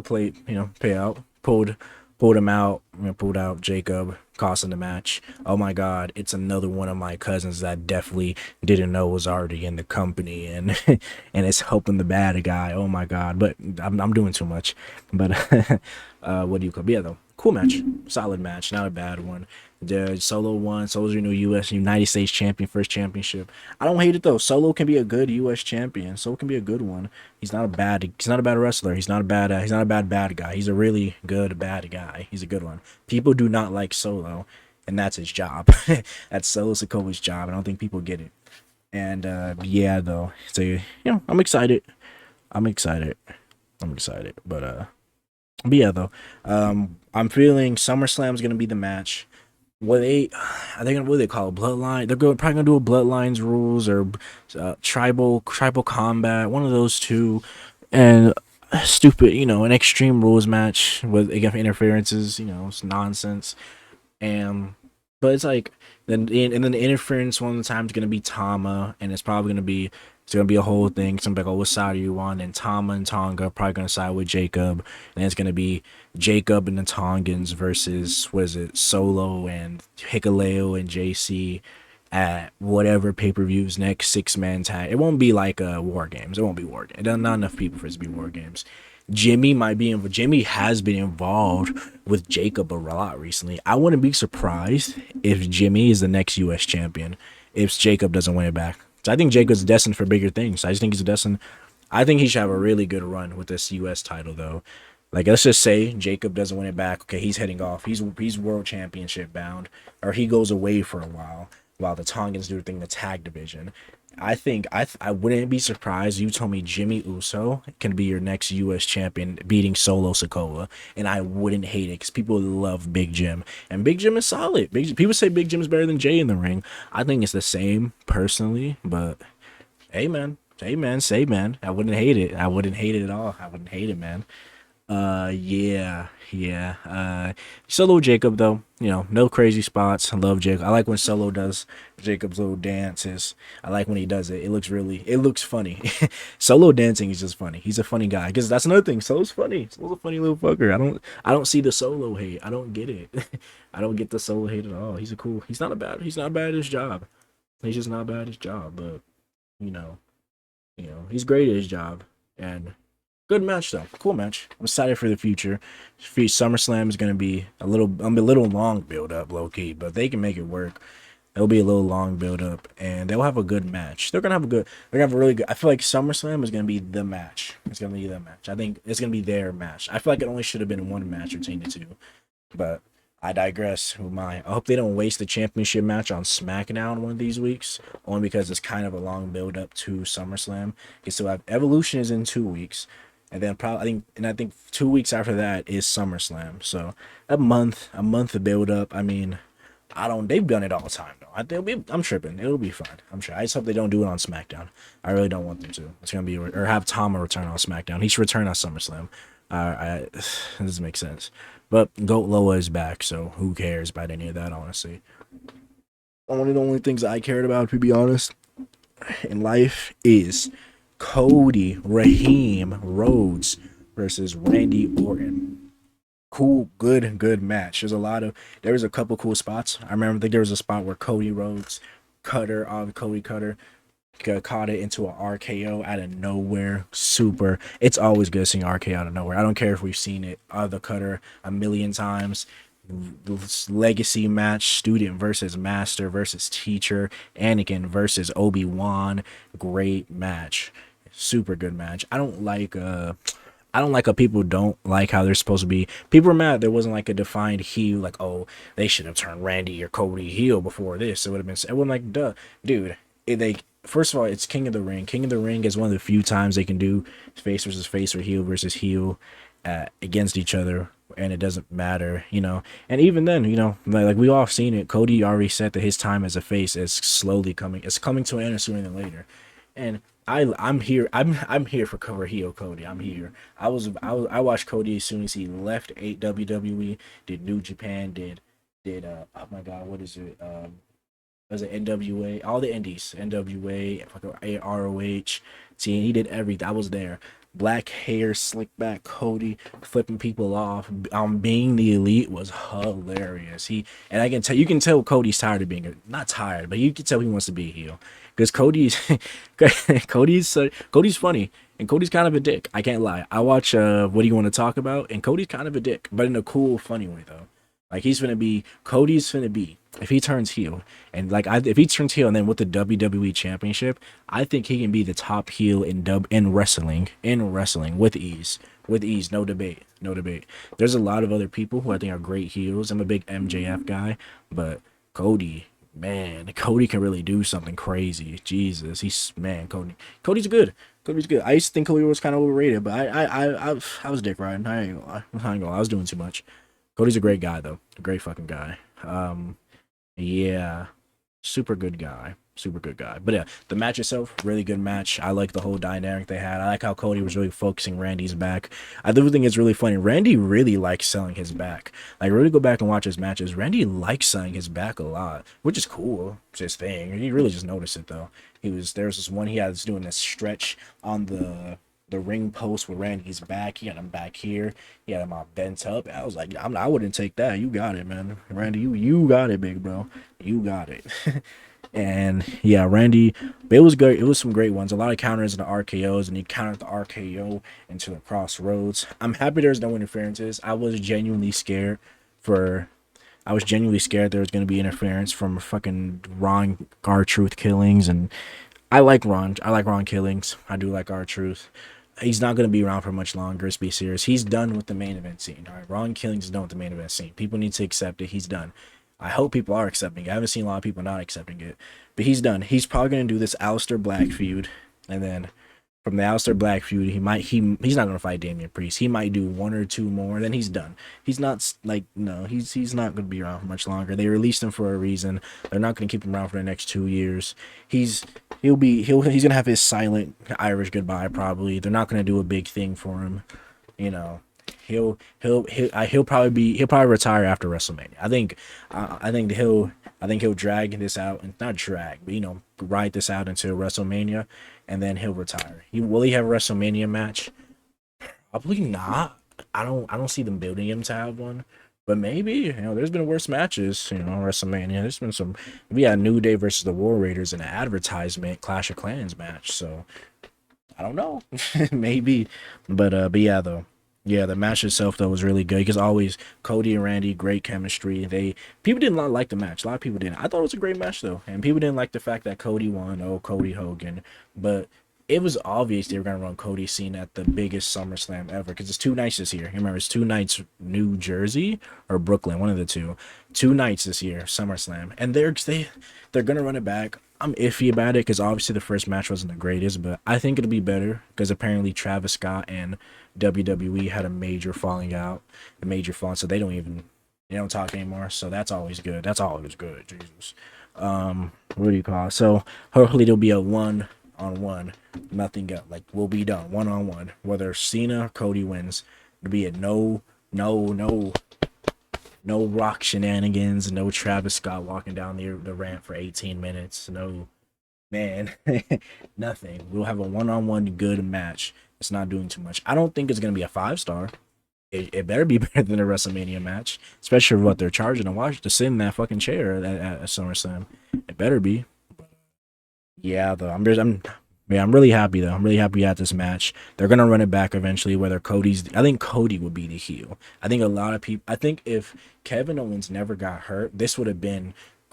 play. Payout pulled him out. Pulled out Jacob, costing the match. Oh my God, it's another one of my cousins that definitely didn't know was already in the company, and and it's helping the bad guy. Oh my God, but I'm doing too much. But what do you call? Yeah, though, cool match, solid match, not a bad one. The Solo won. Solo's your new United States champion, first championship. I don't hate it though. Solo can be a good U.S. champion. Solo can be a good one. He's not a bad wrestler. He's not a bad guy. He's a really good bad guy. He's a good one. People do not like Solo, and that's his job. That's Solo Sikoa's job. I don't think people get it. And yeah, though. So I'm excited. But yeah, though. I'm feeling SummerSlam's gonna be the match. Are they gonna what do they call it? Bloodline? Probably gonna do a Bloodlines rules or tribal combat, one of those two, and stupid, an Extreme Rules match with again interferences, it's nonsense. And but it's like then the interference one of the time is gonna be Tama, and it's gonna be a whole thing. Some like, oh, what side are you on? And Tama and Tonga are probably gonna side with Jacob, and it's gonna be Jacob and the Tongans versus what is it, Solo and Hikuleo and JC at whatever pay per views next 6 man tag. It won't be like War Games. It won't be War Games. There's not enough people for it to be War Games. Jimmy has been involved with Jacob a lot recently. I wouldn't be surprised if Jimmy is the next US champion if Jacob doesn't win it back. So I think Jacob's destined for bigger things. I just think he's destined. I think he should have a really good run with this US title though. Like, let's just say Jacob doesn't win it back. Okay, he's heading off. He's world championship bound, or he goes away for a while the Tongans do the thing in the tag division. I think I wouldn't be surprised you told me Jimmy Uso can be your next U.S. champion, beating Solo Sikoa, and I wouldn't hate it because people love Big Jim, and Big Jim is solid. People say Big Jim is better than Jay in the ring. I think it's the same personally, but hey man, say man, I wouldn't hate it. I wouldn't hate it at all. I wouldn't hate it, man. Yeah. Solo Jacob though, no crazy spots. I love Jacob. I like when Solo does Jacob's little dances. I like when he does it. It looks funny. Solo dancing is just funny. He's a funny guy. Because that's another thing. Solo's funny. Solo's a funny little fucker. I don't see the Solo hate. I don't get it. I don't get the Solo hate at all. He's not bad at his job. He's just not bad at his job, but you know, he's great at his job. And good match though. Cool match. I'm excited for the future. SummerSlam is gonna be a little long build up, low key, but they can make it work. It'll be a little long build up, and they'll have a good match. They're gonna have a really good. I feel like SummerSlam is gonna be the match. It's gonna be the match. I think it's gonna be their match. I feel like it only should have been one match between the two, but I digress. Who am I? I hope they don't waste the championship match on SmackDown one of these weeks, only because it's kind of a long build up to SummerSlam. Okay, so Evolution is in 2 weeks. And then I think 2 weeks after that is SummerSlam. So a month of build up. I mean, they've done it all the time though. I'm tripping. It'll be fine. I'm sure. I just hope they don't do it on SmackDown. I really don't want them to. It's gonna be, or have Tama return on SmackDown. He should return on SummerSlam. It doesn't make sense. But Goat Loa is back, so who cares about any of that? Honestly, one of the only things I cared about, to be honest, in life is Cody Raheem Rhodes versus Randy Orton. Cool, good match. There was a couple cool spots. I think there was a spot where Cody Rhodes Cody Cutter caught it into an RKO out of nowhere. Super. It's always good seeing RKO out of nowhere. I don't care if we've seen it the Cutter a million times. Legacy match, student versus master versus teacher, Anakin versus Obi-Wan. Great match. Super good match. I don't like how people don't like how they're supposed to be. People are mad there wasn't like a defined heel, like, oh, they should have turned Randy or Cody heel before this. It would have been, it wasn't like, duh, dude. First of all, it's King of the Ring. King of the Ring is one of the few times they can do face versus face or heel versus heel against each other, and it doesn't matter, And even then, like we all seen it. Cody already said that his time as a face is slowly coming. It's coming to an end sooner than later, and I'm here. I'm here for cover heel Cody. I'm here. I watched Cody as soon as he left WWE, did New Japan, did oh my god, what is it? Was it NWA? All the indies, NWA, ROH. See, he did everything. I was there. Black hair, slick back Cody, flipping people off. Being the elite was hilarious. And you can tell Cody's tired of being not tired, but you can tell he wants to be a heel because Cody's funny and Cody's kind of a dick. I can't lie. I watch What Do You Want to Talk About, and Cody's kind of a dick, but in a cool, funny way though. Like Cody's finna be, if he turns heel, and if he turns heel, and then with the WWE Championship, I think he can be the top heel in wrestling with ease, no debate. There's a lot of other people who I think are great heels. I'm a big MJF guy, but Cody, man, Cody can really do something crazy. Jesus, Cody's good. I used to think Cody was kind of overrated, but I was dick riding. I ain't gonna lie. I was doing too much. Cody's a great guy though. A great fucking guy. Yeah. Super good guy. super good guy. But yeah, the match itself, really good match. I like the whole dynamic they had. I like how Cody was really focusing Randy's back. I do think it's really funny. Randy really likes selling his back. Like, really go back and watch his matches. Randy likes selling his back a lot, which is cool. It's his thing. You really just notice it though. There was this one he was doing this stretch on the ring post with Randy's back. He had him back here. He had him all bent up. I was like, I wouldn't take that. You got it, man. Randy, you got it, big bro. You got it. And yeah, Randy, it was good. It was some great ones. A lot of counters and the RKOs, and he countered the RKO into the crossroads. I'm happy there's no interferences. I was genuinely scared there was going to be interference from fucking Ron R-Truth killings, and I like Ron. I like Ron killings. I do like R-Truth. He's not going to be around for much longer. Let's be serious. He's done with the main event scene. All right, Ron Killings is done with the main event scene. People need to accept it. He's done. I hope people are accepting it. I haven't seen a lot of people not accepting it, but he's done. He's probably going to do this Aleister Black feud, and then from the Aleister Black feud, he's not going to fight Damian Priest. He might do one or two more, then he's done. He's not like, no, he's not going to be around for much longer. They released him for a reason. They're not going to keep him around for the next 2 years. He's gonna have his silent Irish goodbye probably. They're not gonna do a big thing for him, you know. He'll probably retire after WrestleMania. I think he'll drag this out, and not drag, but ride this out until WrestleMania, and then he'll retire. Will he have a WrestleMania match? Probably not. I don't see them building him to have one. But maybe, there's been worse matches, WrestleMania. There's been some. We had New Day versus the War Raiders in an advertisement Clash of Clans match. So, I don't know. Maybe. But yeah, though. Yeah, the match itself, though, was really good. Because always, Cody and Randy, great chemistry. People did not like the match. A lot of people didn't. I thought it was a great match, though. And people didn't like the fact that Cody won. Oh, Cody Hogan. But it was obvious they were going to run Cody scene at the biggest SummerSlam ever, because it's 2 nights this year. Remember, it's 2 nights, New Jersey or Brooklyn, one of the two. 2 nights this year, SummerSlam, and they're going to run it back. I'm iffy about it because obviously the first match wasn't the greatest, but I think it'll be better because apparently Travis Scott and WWE had a major falling out, so they don't talk anymore. So that's always good. That's always good. Jesus. What do you call it? So hopefully there'll be a 1-on-1, nothing else. Like, we'll be done 1-on-1. Whether Cena or Cody wins, it'll be a no Rock shenanigans, no Travis Scott walking down the ramp for 18 minutes. No, man, nothing. We'll have a 1-on-1 good match. It's not doing too much. I don't think it's gonna be a 5-star. It better be better than a WrestleMania match, especially for what they're charging to sit in that fucking chair at SummerSlam. It better be. Yeah, though. I'm really happy though. I'm really happy we had this match. They're gonna run it back eventually. I think Cody would be the heel. I think a lot of people. I think if Kevin Owens never got hurt,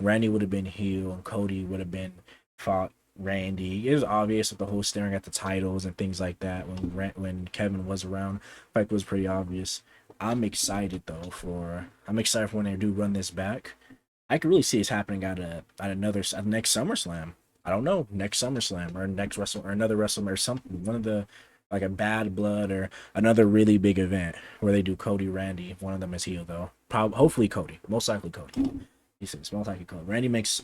Randy would have been heel, and Cody would have been fought Randy. It was obvious with the whole staring at the titles and things like that when Kevin was around. Like, it was pretty obvious. I'm excited for when they do run this back. I could really see this happening at next SummerSlam. I don't know, next SummerSlam or another WrestleMania or something. One of the, like, a Bad Blood or another really big event where they do Cody Randy. One of them is heel though. Hopefully Cody. Most likely Cody. He says most likely Cody. Randy's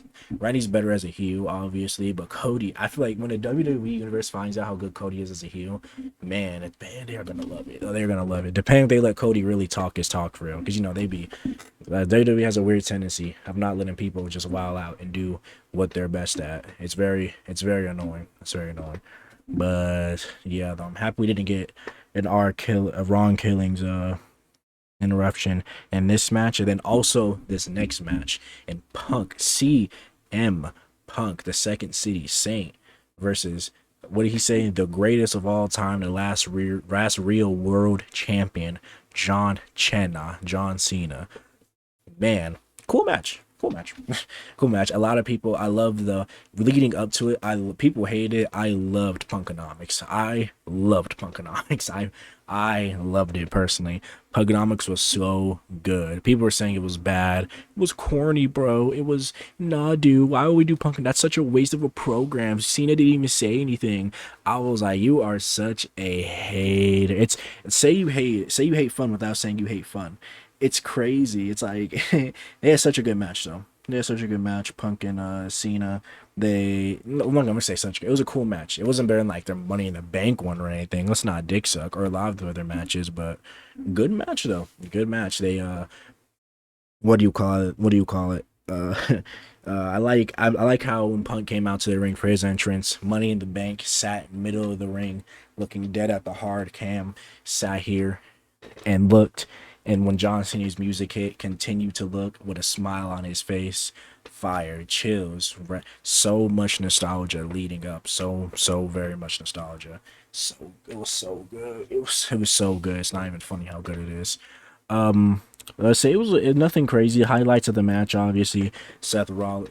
better as a heel, obviously, but Cody, I feel like when the WWE universe finds out how good Cody is as a heel, man, they are gonna love it. They're gonna love it. Depending if they let Cody really talk his talk for real, because WWE has a weird tendency of not letting people just wild out and do what they're best at. It's very annoying. It's very annoying. But yeah, though, I'm happy we didn't get a Ron Killings interruption in this match, and then also this next match in CM Punk, the Second City Saint, versus, what did he say, the greatest of all time, the last real world champion, John Cena. Man, cool match. Cool match. A lot of people, I love the leading up to it. People hated it. I loved Punkonomics. I loved it personally. Punkonomics was so good. People were saying it was bad. It was corny, bro. It was, nah, dude. Why would we do Punk? That's such a waste of a program. Cena didn't even say anything. I was like, you are such a hater. Say you hate fun without saying you hate fun. It's crazy. It's like, they had such a good match though. They had such a good match. Punk and Cena. I'm not gonna say such. It was a cool match. It wasn't better than like their Money in the Bank one or anything. Let's not dick suck or a lot of the other matches, but good match though. Good match. They what do you call it? What do you call it? I like how when Punk came out to the ring for his entrance, Money in the Bank sat in the middle of the ring, looking dead at the hard cam, sat here and looked. And when John Cena's music hit, continued to look with a smile on his face. Fire, chills, so much nostalgia leading up. So very much nostalgia. So it was so good. It was so good. It's not even funny how good it is. Um, let's say nothing crazy. Highlights of the match, obviously. Seth Rollins.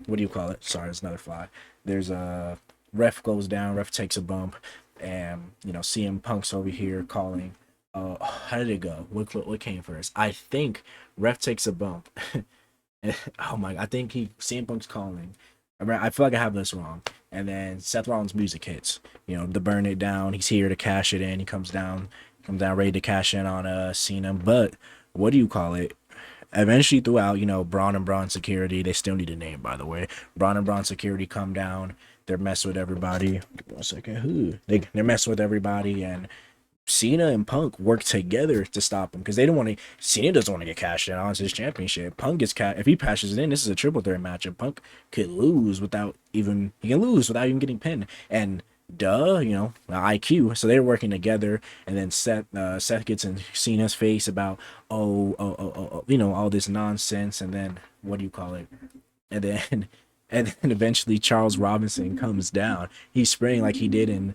What do you call it? Sorry, it's another fly. There's a ref goes down. Ref takes a bump, and CM Punk's over here calling. How did it go? What came first? I think ref takes a bump. Oh my! I think CM Punk's calling. I feel like I have this wrong. And then Seth Rollins' music hits. To burn it down. He's here to cash it in. He comes down ready to cash in on Cena. But what do you call it? Eventually, throughout, Braun and Braun security, they still need a name, by the way. Braun and Braun security come down. They're messing with everybody. Give me 1 second. They're messing with everybody, and Cena and Punk work together to stop him because they don't want to. Cena doesn't want to get cashed in on his championship. Punk gets if he passes it in. This is a triple threat match, and Punk could lose without even getting pinned. And IQ. So they're working together, and then Seth gets in Cena's face about all this nonsense, and then what do you call it? And then and then eventually Charles Robinson comes down. He's spraying like he did in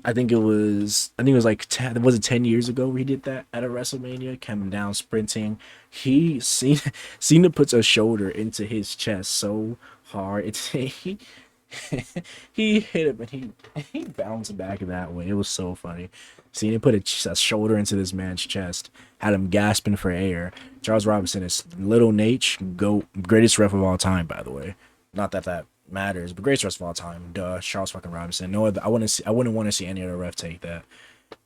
I think it was like 10 years ago where he did that at a WrestleMania, coming down sprinting. Cena puts a shoulder into his chest so hard. He hit him and he bounced back that way. It was so funny. Cena put a shoulder into this man's chest, had him gasping for air. Charles Robinson is Little Nate, greatest ref of all time, by the way. Not that that matters, but greatest ref of all time. Duh, Charles fucking Robinson. No other. I wouldn't want to see any other ref take that.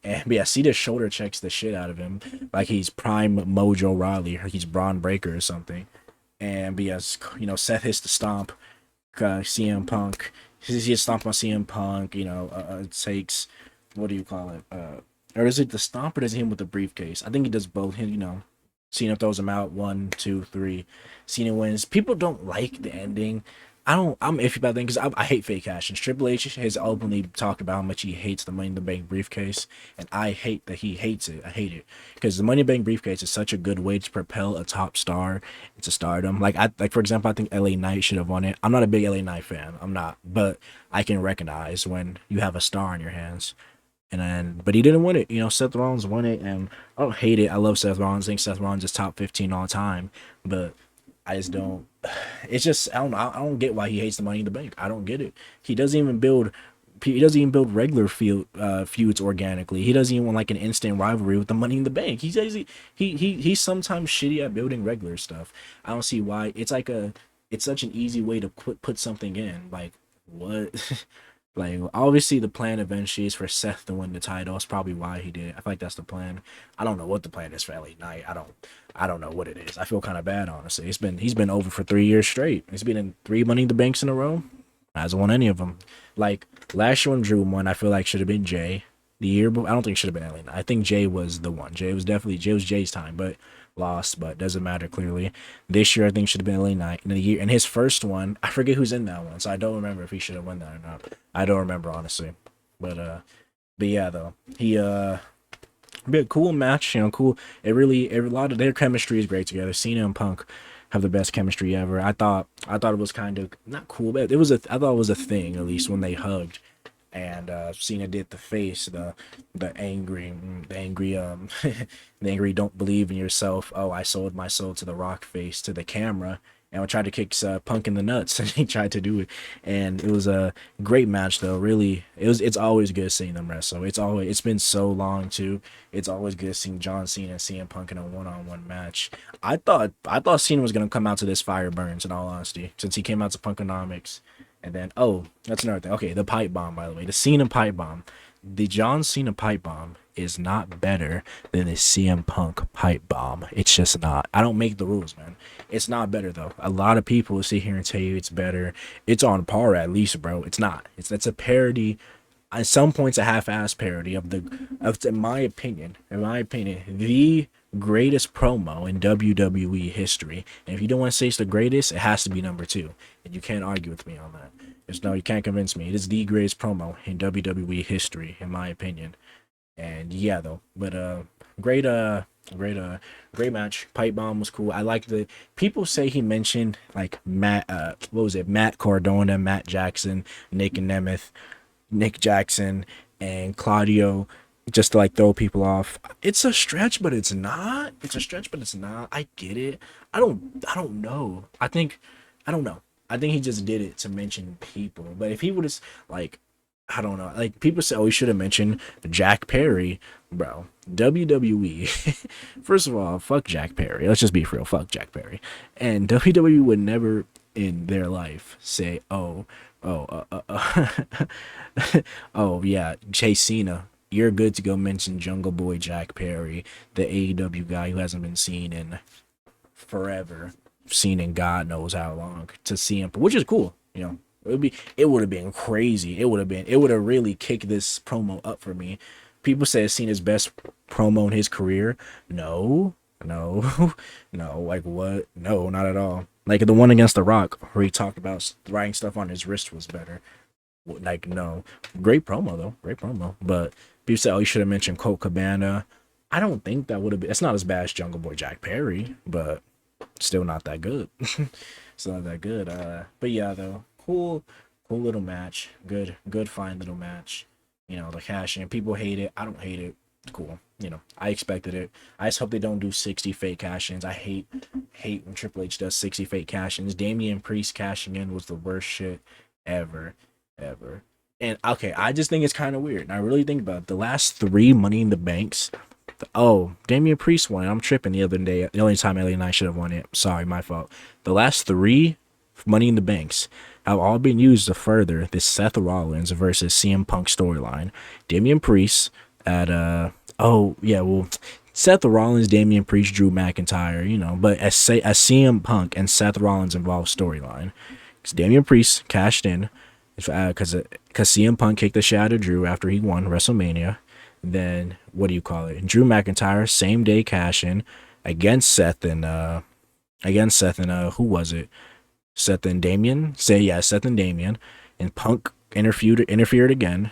But yeah, Cena shoulder checks the shit out of him like he's prime Mojo Rawley or he's Braun Breaker or something. But yes, Seth hits the stomp. CM Punk. He gets stomped by CM Punk. Takes, what do you call it? Or is it the stomp or does he hit him with the briefcase? I think he does both. Cena throws him out. 1, 2, 3. Cena wins. People don't like the ending. I'm iffy about that because I hate fake cash. And Triple H has openly talked about how much he hates the Money in the Bank briefcase, and I hate that he hates it. I hate it because the Money in the Bank briefcase is such a good way to propel a top star into stardom. Like for example, I think LA Knight should have won it. I'm not a big LA Knight fan. I'm not, but I can recognize when you have a star in your hands. But he didn't win it. Seth Rollins won it, and I don't hate it. I love Seth Rollins. I think Seth Rollins is top 15 all time, but I just don't. It's just I don't know. I don't get why he hates the Money in the Bank. I don't get it. He doesn't even build. He doesn't even build regular feuds organically. He doesn't even want like an instant rivalry with the Money in the Bank. He's sometimes shitty at building regular stuff. I don't see why. It's such an easy way to put something in. Like what? Like, obviously, the plan eventually is for Seth to win the title. That's probably why he did it. I feel like that's the plan. I don't know what the plan is for LA Knight. I don't know what it is. I feel kind of bad, honestly. He's been over for 3 years straight. He's been in 3 Money in the Banks in a row. Hasn't won any of them. Like, last year when Drew won, I feel like should have been Jay. The year before, I don't think it should have been LA Knight. I think Jay was the one. Jay was Jay's time, but lost, but doesn't matter clearly. This year I think should have been LA Knight. In his first one, I forget who's in that one, so I don't remember if he should have won that or not. I don't remember honestly. But yeah though. Be a cool match, cool. A lot of their chemistry is great together. Cena and Punk have the best chemistry ever. I thought it was kind of not cool, but I thought it was a thing at least when they hugged. And Cena did the face, the angry, the angry don't believe in yourself. Oh, I sold my soul to the Rock face to the camera, and I tried to kick Punk in the nuts, and he tried to do it. And it was a great match, though. Really, it's always good seeing them wrestle. It's been so long too. It's always good seeing John Cena and CM Punk in a one-on-one match. I thought Cena was gonna come out to this fire burns. In all honesty, since he came out to Punkonomics. And then, that's another thing. Okay, the pipe bomb, by the way. The Cena pipe bomb. The John Cena pipe bomb is not better than the CM Punk pipe bomb. It's just not. I don't make the rules, man. It's not better though. A lot of people will sit here and tell you it's better. It's on par at least, bro. It's not. It's a parody. At some points, a half-ass parody in my opinion, the greatest promo in WWE history. And if you don't want to say it's the greatest, it has to be number two. And you can't argue with me on that. You can't convince me. It is the greatest promo in WWE history, in my opinion. And yeah, though, but great great great match. Pipe bomb was cool. I like the people say he mentioned like Matt what was it, Matt Cardona, Matt Jackson, Nick Nemeth, Nick Jackson, and Claudio, just to like throw people off. It's a stretch, but it's not. It's a stretch, but it's not. I get it. I don't know. I don't know. I think he just did it to mention people. But if he would have like, I don't know. Like people say, oh, he should have mentioned Jack Perry, bro. WWE. First of all, fuck Jack Perry. Let's just be real. Fuck Jack Perry. And WWE would never in their life say, oh yeah, Chase Cena. You're good to go mention Jungle Boy Jack Perry, the AEW guy who hasn't been seen in forever, seen in God knows how long, to see him, which is cool. It would have been crazy. It would have really kicked this promo up for me. People say it's seen his best promo in his career. No, no, no. Like what? No, not at all. Like the one against The Rock, where he talked about writing stuff on his wrist was better. Like no, great promo though, great promo. But people say, oh, you should have mentioned Colt Cabana. I don't think that would have been. It's not as bad as Jungle Boy Jack Perry, but still not that good. Still not that good. But yeah, though, cool little match. Good, fine little match. The cash in. People hate it. I don't hate it. Cool. I expected it. I just hope they don't do 60 fake cash-ins. I hate when Triple H does 60 fake cash-ins. Damian Priest cashing in was the worst shit ever. And okay, I just think it's kind of weird. And I really think about it. The last three Money in the Banks. Damian Priest won it. I'm tripping the other day. The only time LA Knight should have won it. Sorry, my fault. The last three Money in the Banks have all been used to further this Seth Rollins versus CM Punk storyline. Damian Priest at Seth Rollins, Damian Priest, Drew McIntyre, but as CM Punk and Seth Rollins involved storyline. Because Damian Priest cashed in because CM Punk kicked the shit out of Drew after he won WrestleMania. Then Drew McIntyre same day cash in against Seth and who was it? Seth and Damian. Seth and Damian, and Punk interfered again.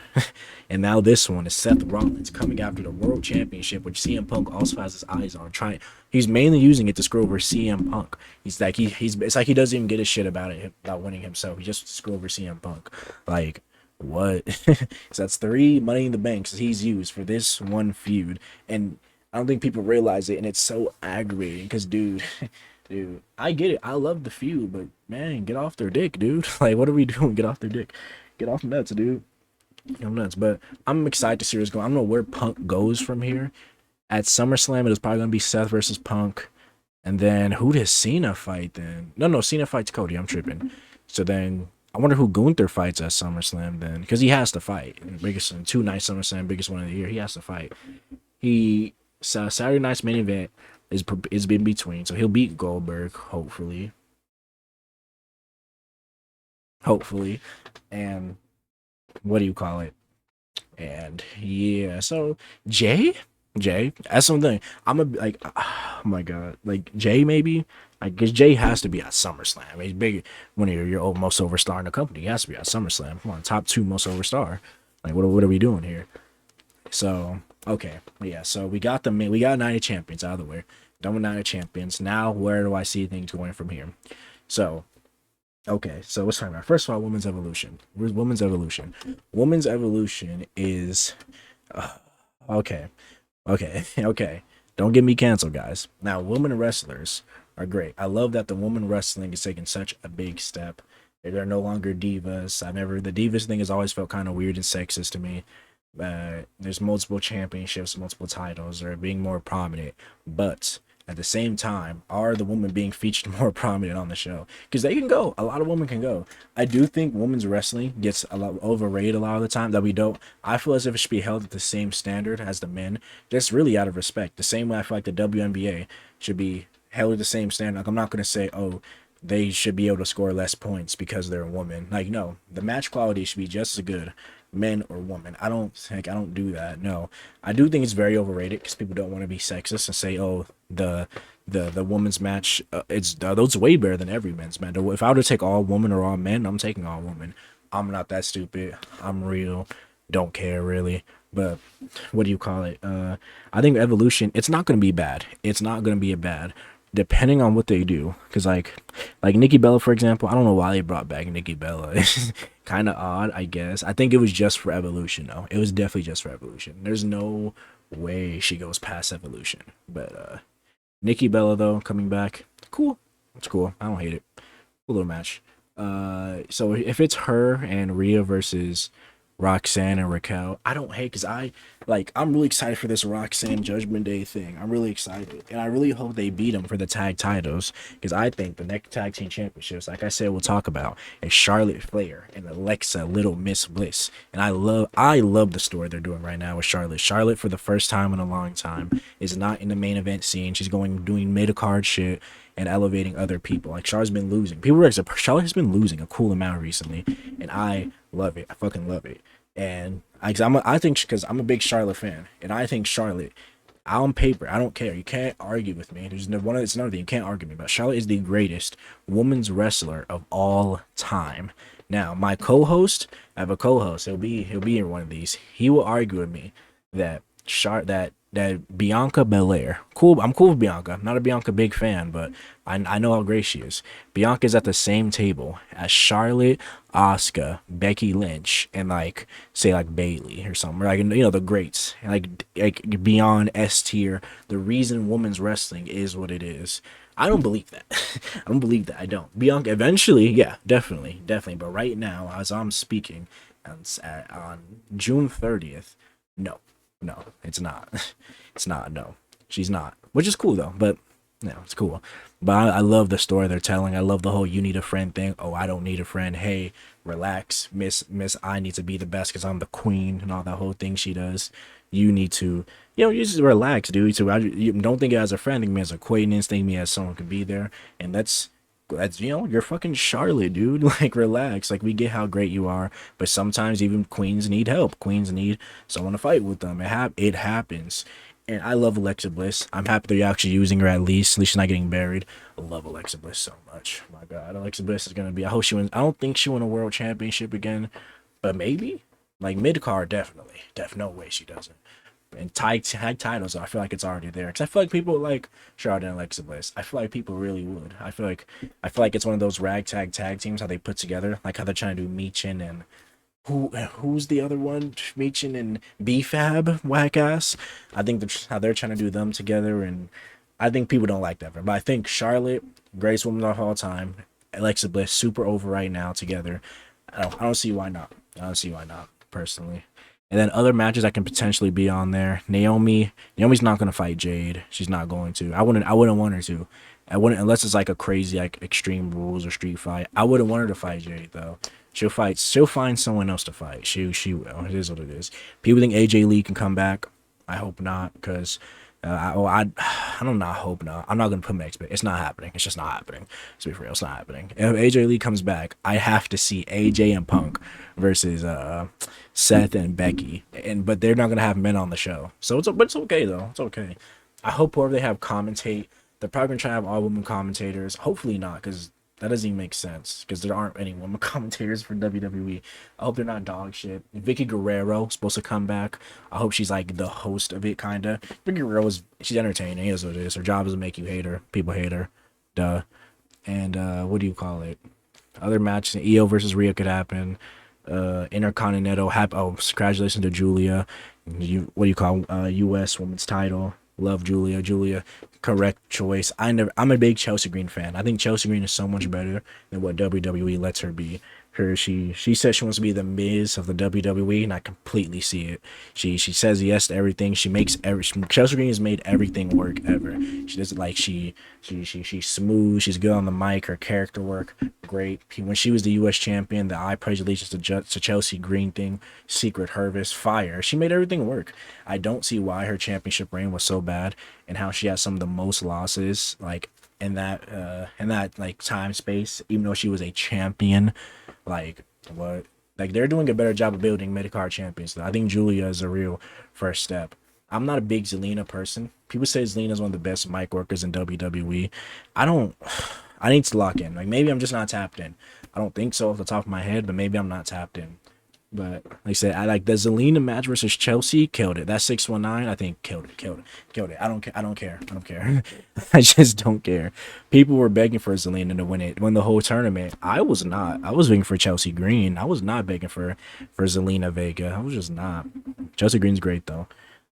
And now this one is Seth Rollins coming after the World Championship, which CM Punk also has his eyes on. He's mainly using it to screw over CM Punk. It's like he doesn't even get a shit about winning himself. He just screw over CM Punk. Like what? So that's three Money in the Banks he's used for this one feud, and I don't think people realize it, and it's so aggravating because dude, I get it. I love the feud, but man, get off their dick, dude. Like what are we doing? Get off their dick. Get off nuts, dude. I'm nuts, but I'm excited to see where it's going. I don't know where Punk goes from here. At SummerSlam, it is probably gonna be Seth versus Punk, and then who does Cena fight then? No, Cena fights Cody. I'm tripping. So then I wonder who Gunther fights at SummerSlam then, because he has to fight. Biggest 2 night SummerSlam, biggest one of the year. He has to fight. Saturday night's main event is in between, so he'll beat Goldberg hopefully, and what do you call it? And yeah, so Jay, that's something. Oh my god, like Jay maybe. I guess Jay has to be at SummerSlam. He's big, one of your most over star in the company. He has to be at SummerSlam. Come on, top 2 most over star. Like what are we doing here? So okay, yeah. So we got Night of Champions out of the way. Done with Night of Champions. Now where do I see things going from here? So. Okay, so let's talk about first of all women's evolution. Where's women's evolution? Women's evolution is okay. Don't get me canceled, guys. Now, women wrestlers are great. I love that the woman wrestling is taking such a big step. They're no longer divas. The divas thing has always felt kind of weird and sexist to me. There's multiple championships, multiple titles, or being more prominent. But at the same time, are the women being featured more prominent on the show? Because they can go. A lot of women can go. I do think women's wrestling gets a lot overrated a lot of the time. That we don't. I feel as if it should be held at the same standard as the men. Just really out of respect. The same way I feel like the WNBA should be held at the same standard. Like I'm not gonna say, oh, they should be able to score less points because they're a woman. Like no, the match quality should be just as good, men or women. I don't do that. No, I do think it's very overrated because people don't want to be sexist and say, oh, the women's match, it's those way better than every men's match. If I were to take all women or all men, I'm taking all women. I'm not that stupid. I'm real. Don't care really. But what do you call it? I think Evolution. It's not going to be bad. It's not going to be a bad. Depending on what they do, because like Nikki Bella, for example, I don't know why they brought back Nikki Bella. It's kind of odd, I guess. I think it was just for Evolution, though. It was definitely just for Evolution. There's no way she goes past Evolution. But Nikki Bella, though, coming back, cool. It's cool. I don't hate it. Cool little match. So if it's her and Rhea versus Roxanne and Raquel, I don't hate because I'm really excited for this Roxanne Judgment Day thing. I'm really excited, and I really hope they beat them for the tag titles because I think the next tag team championships, like I said, we'll talk about is Charlotte Flair and Alexa Little Miss Bliss, and I love the story they're doing right now with Charlotte. Charlotte, for the first time in a long time, is not in the main event scene. She's doing mid card shit and elevating other people. Like Charlotte's been losing. Charlotte has been losing a cool amount recently, and I love it. I fucking love it. And I think because I'm a big Charlotte fan, and I think Charlotte, on paper, I don't care. You can't argue with me. It's another thing you can't argue with me about. Charlotte is the greatest women's wrestler of all time. Now, my co-host, I have a co-host. He'll be in one of these. He will argue with me that that Bianca Belair, cool. I'm cool with Bianca. I'm not a Bianca big fan, but I know how great she is. Bianca's at the same table as Charlotte, Asuka, Becky Lynch, and like Bailey or something. Like the greats, like beyond S tier. The reason women's wrestling is what it is. I don't believe that. I don't believe that. I don't. Bianca eventually, yeah, definitely. But right now, as I'm speaking, on June 30th, no, it's not. It's not. No, she's not. Which is cool though. But no, it's cool. But I love the story they're telling. I love the whole "you need a friend" thing. Oh, I don't need a friend. Hey, relax, Miss. I need to be the best because I'm the queen and all that whole thing she does. You need to, you just relax, dude. So you don't think it as a friend. Think me as an acquaintance. Think me as someone who can be there. And that's you're fucking Charlotte, dude. Like relax. Like we get how great you are, but sometimes even queens need help. Queens need someone to fight with them. It happens. And I love Alexa Bliss. I'm happy they're actually using her at least. At least she's not getting buried. I love Alexa Bliss so much. My God, Alexa Bliss is gonna be. I hope she wins. I don't think she won a world championship again, but maybe. Like mid card, definitely. No way she doesn't. And tag titles, I feel like it's already there. Cause I feel like people like Charlotte and Alexa Bliss. I feel like people really would. I feel like it's one of those ragtag tag teams how they put together, like how they're trying to do Michin and who's the other one? Michin and B-Fab, whack ass. I think how they're trying to do them together, and I think people don't like that. But I think Charlotte, greatest woman of all time, Alexa Bliss, super over right now together. I don't see why not. Personally. And then other matches that can potentially be on there. Naomi's not gonna fight Jade. She's not going to. I wouldn't want her to. I wouldn't unless it's like a crazy like Extreme Rules or street fight. I wouldn't want her to fight Jade though. She'll find someone else to fight. She will. It is what it is. People think AJ Lee can come back. I hope not, because I don't know. I hope not. I'm not gonna put my expect. It's not happening. It's just not happening. To be real, it's not happening. If AJ Lee comes back, I have to see AJ and Punk versus Seth and Becky. But they're not gonna have men on the show, so it's okay though. It's okay. I hope whoever they have commentate, they're probably gonna try to have all women commentators. Hopefully not, because that doesn't even make sense, because there aren't any women commentators for WWE. I hope they're not dog shit. Vicky Guerrero supposed to come back. I hope she's like the host of it, kinda. Vicky Guerrero she's entertaining. It is what it is. Her job is to make you hate her. People hate her. Duh. And what do you call it? Other matches, Io versus Rhea could happen. Intercontinental congratulations to Julia. What do you call U.S. Women's title? Love Julia. Correct choice. I'm a big Chelsea Green fan. I think Chelsea Green is so much better than what WWE lets her be. She said she wants to be the Miz of the WWE, and I completely see it. She says yes to everything. She makes Chelsea Green has made everything work ever. She doesn't like she's smooth. She's good on the mic. Her character work great. When she was the U.S. champion, the I Pledge Allegiance to Chelsea Green thing, Secret Harvest, fire. She made everything work. I don't see why her championship reign was so bad, and how she has some of the most losses like in that like time space, even though she was a champion. Like what? Like they're doing a better job of building mid-card champions. I think Julia is a real first step. I'm not a big Zelina person. People say Zelina is one of the best mic workers in WWE. I don't. I need to lock in. Like maybe I'm just not tapped in. I don't think so off the top of my head, but maybe I'm not tapped in. But like I said, I like the Zelina match versus Chelsea. Killed it. That 619, I think killed it. I don't care. I don't care. I just don't care. People were begging for Zelina to win the whole tournament. I was not. I was begging for Chelsea Green. I was not begging for Zelina Vega. I was just not. Chelsea Green's great though.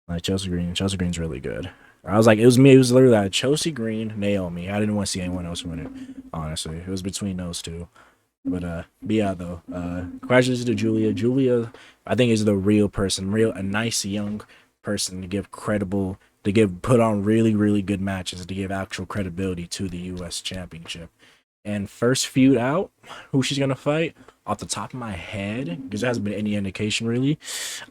Like Chelsea Green's really good. I was like, it was me. It was literally like Chelsea Green, Naomi. I didn't want to see anyone else win it. Honestly, it was between those two. But yeah, though, congratulations to Julia. Julia, I think, is the real person, a nice young person to put on really, really good matches, to give actual credibility to the U.S. Championship. And first feud out, who she's gonna fight, off the top of my head, because there hasn't been any indication really.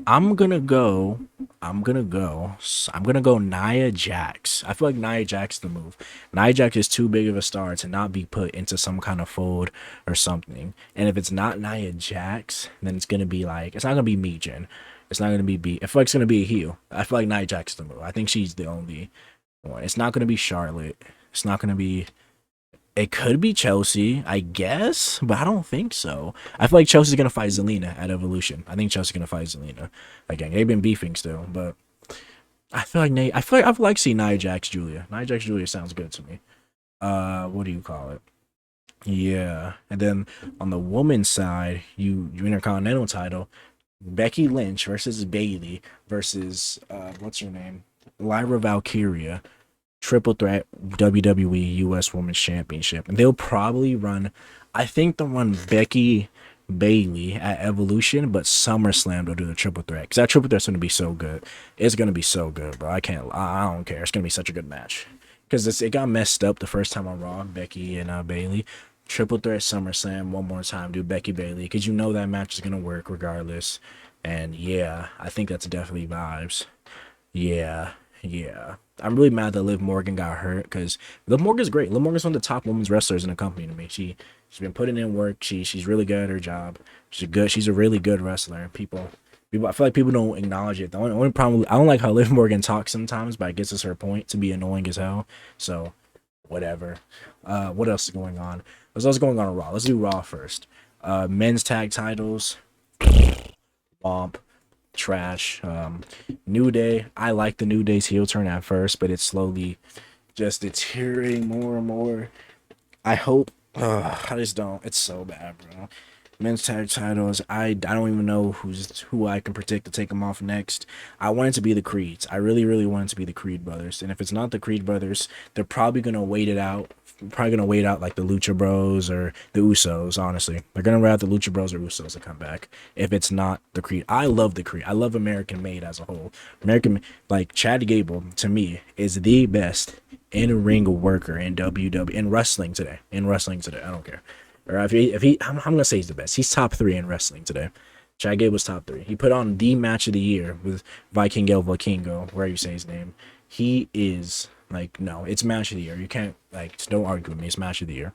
I'm gonna go Nia Jax. I feel like Nia Jax is the move. Nia Jax is too big of a star to not be put into some kind of fold or something. And if it's not Nia Jax, then it's not gonna be Meejin. It's not gonna be I feel like it's gonna be a heel. I feel like Nia Jax is the move. I think she's the only one. It's not gonna be Charlotte. It's not gonna be. It could be Chelsea, I guess, but I don't think so. I feel like Chelsea's gonna fight Zelina at Evolution. I think Chelsea's gonna fight Zelina. Again, they've been beefing still, but I feel like I would like seeing Nia Jax Julia. Nia Jax Julia sounds good to me. What do you call it? Yeah, and then on the woman's side, you Intercontinental title, Becky Lynch versus Bayley versus what's her name, Lyra Valkyria. Triple threat WWE US Women's Championship. And they'll probably run, I think they'll run Becky Bayley at Evolution, but SummerSlam they'll do the triple threat. Because that triple threat's going to be so good. It's going to be so good, bro. I don't care. It's going to be such a good match. Because it got messed up the first time on Raw, Becky and Bayley. Triple threat SummerSlam one more time, do Becky Bayley. Because you know that match is going to work regardless. And yeah, I think that's definitely vibes. Yeah. I'm really mad that Liv Morgan got hurt because Liv Morgan's great. Liv Morgan's one of the top women's wrestlers in the company to me. She's been putting in work. She's really good at her job. She's a really good wrestler. People I feel like people don't acknowledge it. The only problem, I don't like how Liv Morgan talks sometimes, but it gets us her point to be annoying as hell. So whatever. What else is going on? What's else going on Raw? Let's do Raw first. Men's tag titles. Womp. Trash. New Day, I like the New Day's heel turn at first, but it's slowly just deteriorating more and more. I hope I just don't. It's so bad, bro. Men's tag titles, I don't even know who I can predict to take them off next. I want it to be the Creeds. I really want it to be the Creed brothers. And if it's not the Creed brothers, they're probably gonna wait it out. Probably gonna wait out like the Lucha Bros or the Usos. Honestly, they're gonna wait out the Lucha Bros or Usos to come back. If it's not the Creed, I love the Creed. I love American Made as a whole. Like Chad Gable to me is the best in-ring worker in WWE in wrestling today. I don't care. Or I'm gonna say he's the best. He's top 3 in wrestling today. Chad Gable's top 3. He put on the match of the year with Viking El Vikingo, where you say his name. He is. Like, no, it's match of the year. You can't, don't argue with me. It's match of the year.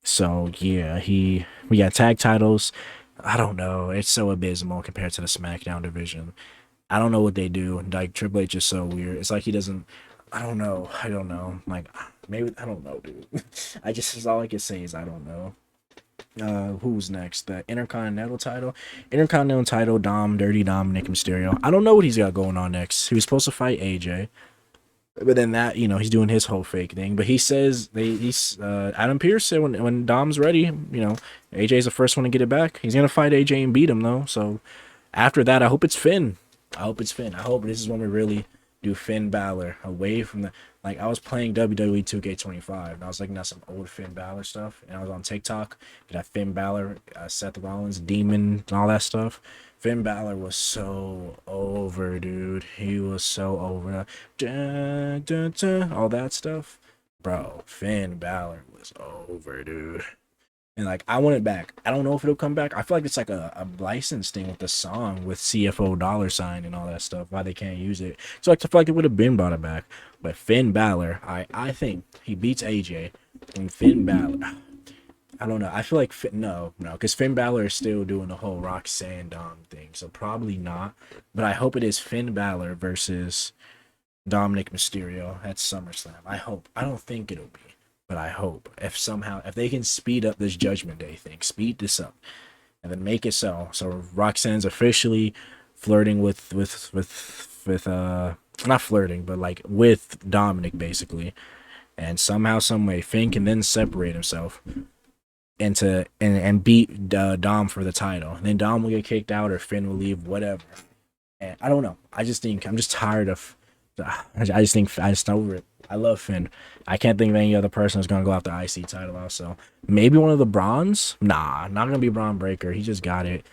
So, yeah, we got tag titles. I don't know. It's so abysmal compared to the SmackDown division. I don't know what they do. Like, Triple H is so weird. It's like he doesn't, I don't know. Like, maybe, I don't know, dude. That's all I can say is I don't know. Who's next? The Intercontinental title, Dirty Dominic Mysterio. I don't know what he's got going on next. He was supposed to fight AJ. But then that, he's doing his whole fake thing. But he says Adam Pearce said when Dom's ready, AJ's the first one to get it back. He's gonna fight AJ and beat him though. So after that, I hope it's Finn. I hope this is when we really do Finn Balor away from the like I was playing WWE 2K25 and I was looking at some old Finn Balor stuff and I was on TikTok and that Finn Balor, Seth Rollins, Demon, and all that stuff. Finn Balor was so over, dude. He was so over. Dun, dun, dun, all that stuff, bro. Finn Balor was over, dude. And like I want it back. I don't know if it'll come back. I feel like it's like a license thing with the song with CFO dollar sign and all that stuff. Why they can't use it. So like I feel like it would have been brought it back. But Finn Balor, I think he beats AJ. And Finn Balor, I don't know. I feel like no, because Finn Balor is still doing the whole Roxanne Dom thing. So probably not. But I hope it is Finn Balor versus Dominic Mysterio at SummerSlam. I hope. I don't think it'll be, but I hope if they can speed up this Judgment Day thing, speed this up, and then make it so Roxanne's officially flirting with not flirting, but like with Dominic basically, and somehow some way Finn can then separate himself and beat Dom for the title. And then Dom will get kicked out or Finn will leave, whatever. And I don't know. I just think I'm just tired of. I just think I just over it. I love Finn. I can't think of any other person who's gonna go after the IC title. Also, maybe one of the Bronze. Nah, not gonna be Braun Breaker. He just got it.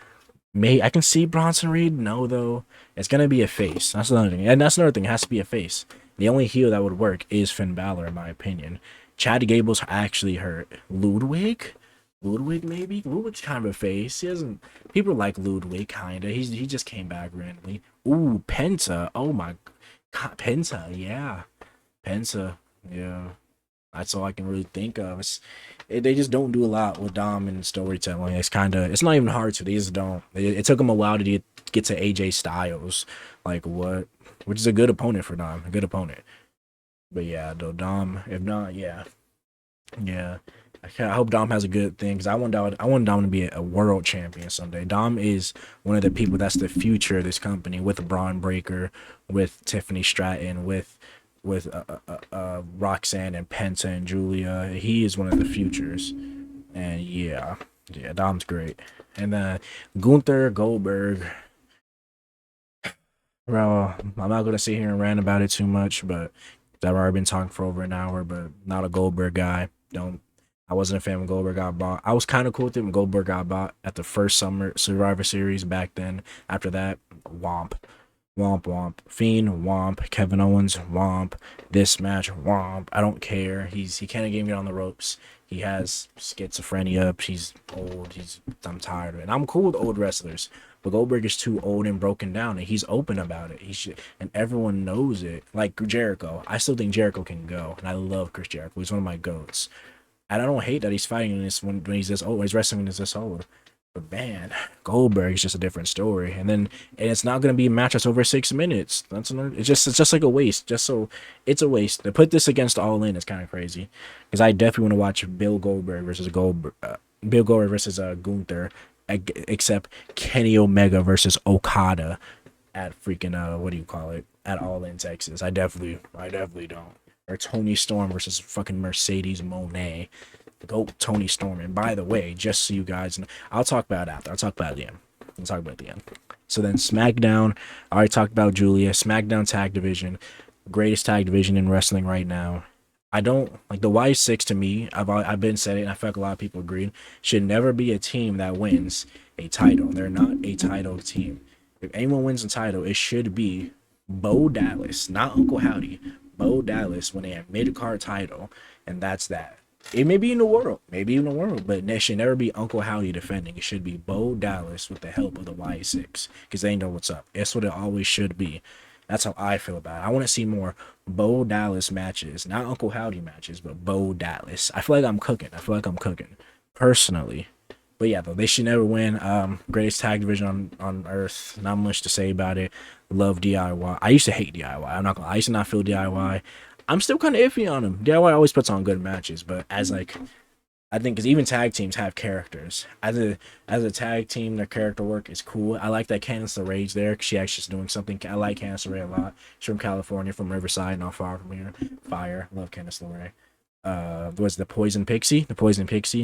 I can see Bronson Reed. No, though, it's gonna be a face. That's another thing, and that's another thing. It has to be a face. The only heel that would work is Finn Balor, in my opinion. Chad Gable's actually hurt. Ludwig maybe. Ludwig's kind of a face. He doesn't. People like Ludwig, kinda. He just came back randomly. Ooh, Penta. Oh my. Penta, yeah. Penta, yeah. That's all I can really think of. They just don't do a lot with Dom and storytelling. It's not even hard to. They just don't. It took them a while to get to AJ Styles, like what, which is a good opponent for Dom, a good opponent. But yeah, though Dom, if not, yeah. I hope Dom has a good thing because I want Dom to be a world champion someday. Dom is one of the people that's the future of this company with Braun Breaker, with Tiffany Stratton, with Roxanne and Penta and Julia. He is one of the futures, and yeah, Dom's great. And then Gunther Goldberg, bro. I'm not gonna sit here and rant about it too much, but I've already been talking for over an hour. But not a Goldberg guy. I wasn't a fan when Goldberg got bought. I was kind of cool with it when Goldberg got bought at the first Summer Survivor Series back then. After that, womp. Womp. Fiend, womp. Kevin Owens, womp. This match, womp. I don't care. He kind of gave me on the ropes. He has schizophrenia. He's old. I'm tired of it. And I'm cool with old wrestlers. But Goldberg is too old and broken down, and he's open about it. And everyone knows it. Like Jericho. I still think Jericho can go. And I love Chris Jericho. He's one of my goats. And I don't hate that he's fighting in this when he's this old. He's wrestling when he's this old. But man, Goldberg is just a different story. And it's not gonna be a match that's over 6 minutes. It's just like a waste. It's a waste. To put this against All In is kind of crazy. Because I definitely want to watch Bill Goldberg versus Gunther, except Kenny Omega versus Okada at freaking what do you call it, at All In Texas. I definitely don't. Or Tony Storm versus fucking Mercedes Moné. Go Tony Storm. And by the way, just so you guys know, I'll talk about it after. I'll talk about it at the end. So then SmackDown, I already talked about Julia. SmackDown tag division, greatest tag division in wrestling right now. I don't like the Y6 to me. I've been saying it, and I feel like a lot of people agreed. Should never be a team that wins a title. They're not a title team. If anyone wins a title, it should be Bo Dallas, not Uncle Howdy. Bo Dallas when they have mid-card title, and that's that. It may be in the world, but it should never be Uncle Howdy defending. It should be Bo Dallas with the help of the Y6, because they know what's up. That's what it always should be. That's how I feel about it. I want to see more Bo Dallas matches, not Uncle Howdy matches, but Bo Dallas. I feel like I'm cooking. Personally. But yeah, though, they should never win. Greatest tag division on earth. Not much to say about it. Love DIY. I used to hate DIY. I used to not feel DIY. I'm still kind of iffy on them. DIY always puts on good matches, but I think because even tag teams have characters. As a tag team, their character work is cool. I like that Candice LeRae's there because she actually is doing something. I like Candice LeRae a lot. She's from California, from Riverside, not far from here. Fire. Love Candice LeRae. Was the Poison Pixie?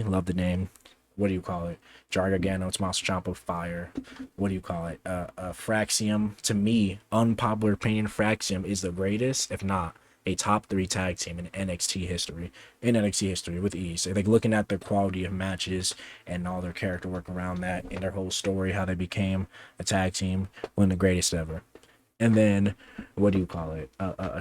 Love the name. what do you call it? Jargargano, Tommaso Ciampa, fire. What do you call it? Fraxium. To me, unpopular opinion, Fraxium is the greatest, if not a top three tag team in NXT history. In NXT history with ease. Like looking at their quality of matches and all their character work around that and their whole story, how they became a tag team, one of the greatest ever. And then, what do you call it?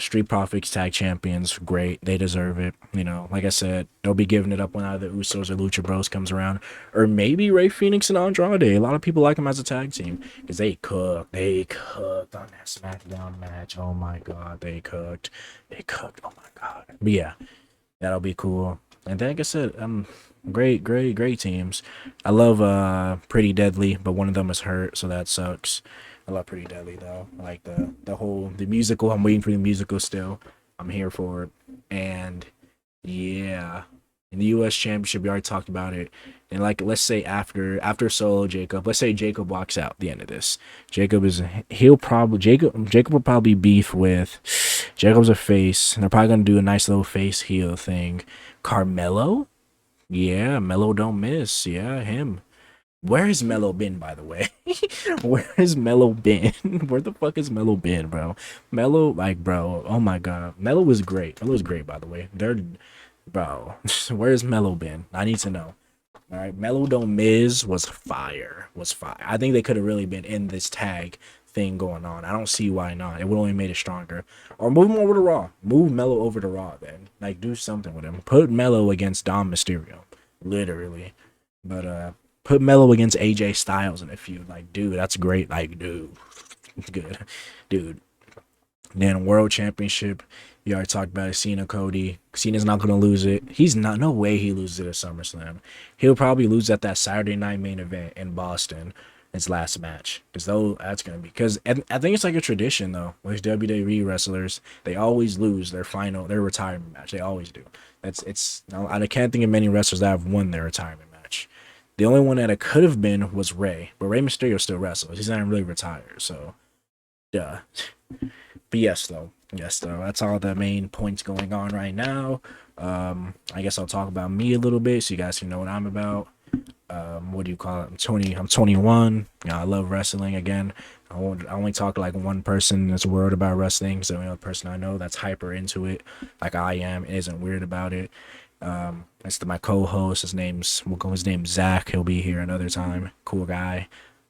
Street Profits tag champions, great. They deserve it. You know, like I said, they'll be giving it up when either Usos or Lucha Bros comes around, or maybe Ray Phoenix and Andrade. A lot of people like them as a tag team because they cooked. They cooked on that SmackDown match. Oh my god, they cooked. They cooked. Oh my god. But yeah, that'll be cool. And then, like I said, great teams. I love Pretty Deadly, but one of them is hurt, so that sucks. I love Pretty Deadly though. I like the musical. I'm waiting for the musical still. I'm here for it. And yeah, in the U.S. Championship, we already talked about it. And like, let's say after Solo Jacob, let's say Jacob walks out at the end of this. Jacob will probably beef with. Jacob's a face. And they're probably gonna do a nice little face heel thing. Carmelo, yeah, Melo don't miss. Yeah, him. Where has Melo been, by the way? Where has Melo been? Where the fuck has Melo been, bro? Melo, like, bro, oh my god. Melo was great. Melo was great, by the way. Bro, where's Melo been? I need to know. All right, Melo Don't Miz was fire. Was fire. I think they could have really been in this tag thing going on. I don't see why not. It would only made it stronger. Or move him over to Raw. Move Melo over to Raw then. Like, do something with him. Put Melo against Dom Mysterio. Literally. But put Melo against AJ Styles in a feud. Like, dude, that's great. Like, dude, good, dude. Then World Championship, you already talked about it. Cena, Cody. Cena's not gonna lose it. He's not. No way he loses it at SummerSlam. He'll probably lose at that Saturday night main event in Boston. His last match, because though that's gonna be because I think it's like a tradition though with WWE wrestlers. They always lose their retirement match. They always do. I can't think of many wrestlers that have won their retirement match. The only one that it could have been was Rey, but Rey Mysterio still wrestles. He's not really retired, so yeah. But yes, though, that's all the main points going on right now. I guess I'll talk about me a little bit so you guys can know what I'm about. What do you call it? I'm 21. You know, I love wrestling again. I only talk to like one person that's worried about wrestling. So the only person I know that's hyper into it, like I am, isn't weird about it. That's my co-host. His name's Zach. He'll be here another time. Cool guy.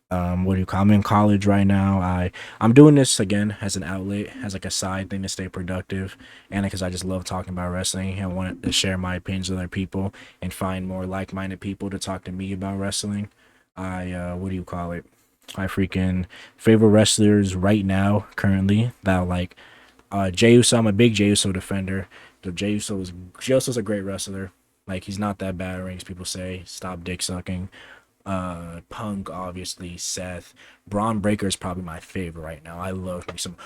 What do you call? I'm in college right now. I'm doing this again as an outlet, as like a side thing to stay productive, and because I just love talking about wrestling. I want to share my opinions with other people and find more like-minded people to talk to me about wrestling. What do you call it? My freaking favorite wrestlers right now, currently, that like Jey Uso. I'm a big Jey Uso defender. Jey Uso's a great wrestler. Like he's not that bad rings. People say stop dick sucking. Punk, obviously, Seth. Braun Breaker is probably my favorite right now. I love me some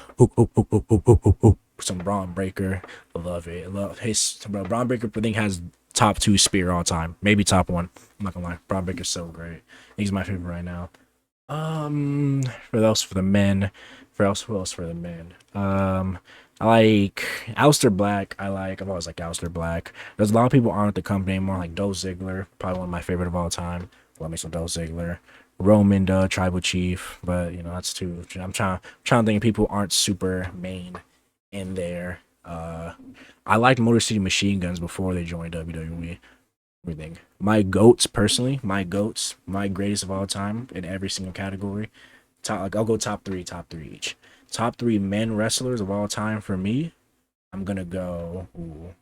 some Braun Breaker. I love it. I love his bro. Braun Breaker I think has top 2 spear all time, maybe top 1. I'm not gonna lie. Braun Breaker's so great. He's my favorite right now. For the men. Who else for the men? I like Aleister Black. I've always liked Aleister Black. There's a lot of people aren't at the company anymore, like Dolph Ziggler, probably one of my favorite of all time. Love me some Dolph Ziggler. Roman, Tribal Chief, but you know that's too. I'm trying to think of people who aren't super main in there. I liked Motor City Machine Guns before they joined WWE. Everything. My greatest of all time in every single category. I'll go top three each. Top 3 men wrestlers of all time for me. I'm gonna go.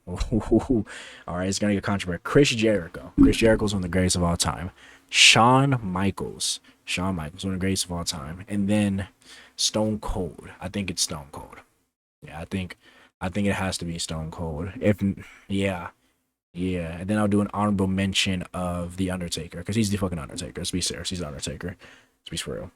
All right, it's gonna get controversial. Chris Jericho. Chris Jericho's one of the greatest of all time. Shawn Michaels, one of the greatest of all time. And then Stone Cold. I think it's Stone Cold. Yeah, I think it has to be Stone Cold. Yeah. And then I'll do an honorable mention of The Undertaker because he's the fucking Undertaker. Let's be serious. He's the Undertaker. Let's be for real.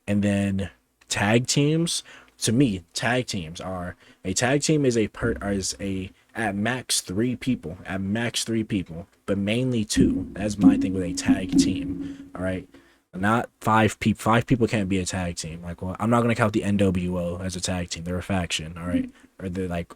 And then tag teams. To me, tag teams are a tag team is at max 3 people, but mainly 2. That's my thing with a tag team. All right, not 5 people. 5 people can't be a tag team. Like, well, I'm not gonna count the NWO as a tag team. They're a faction. All right, or they're like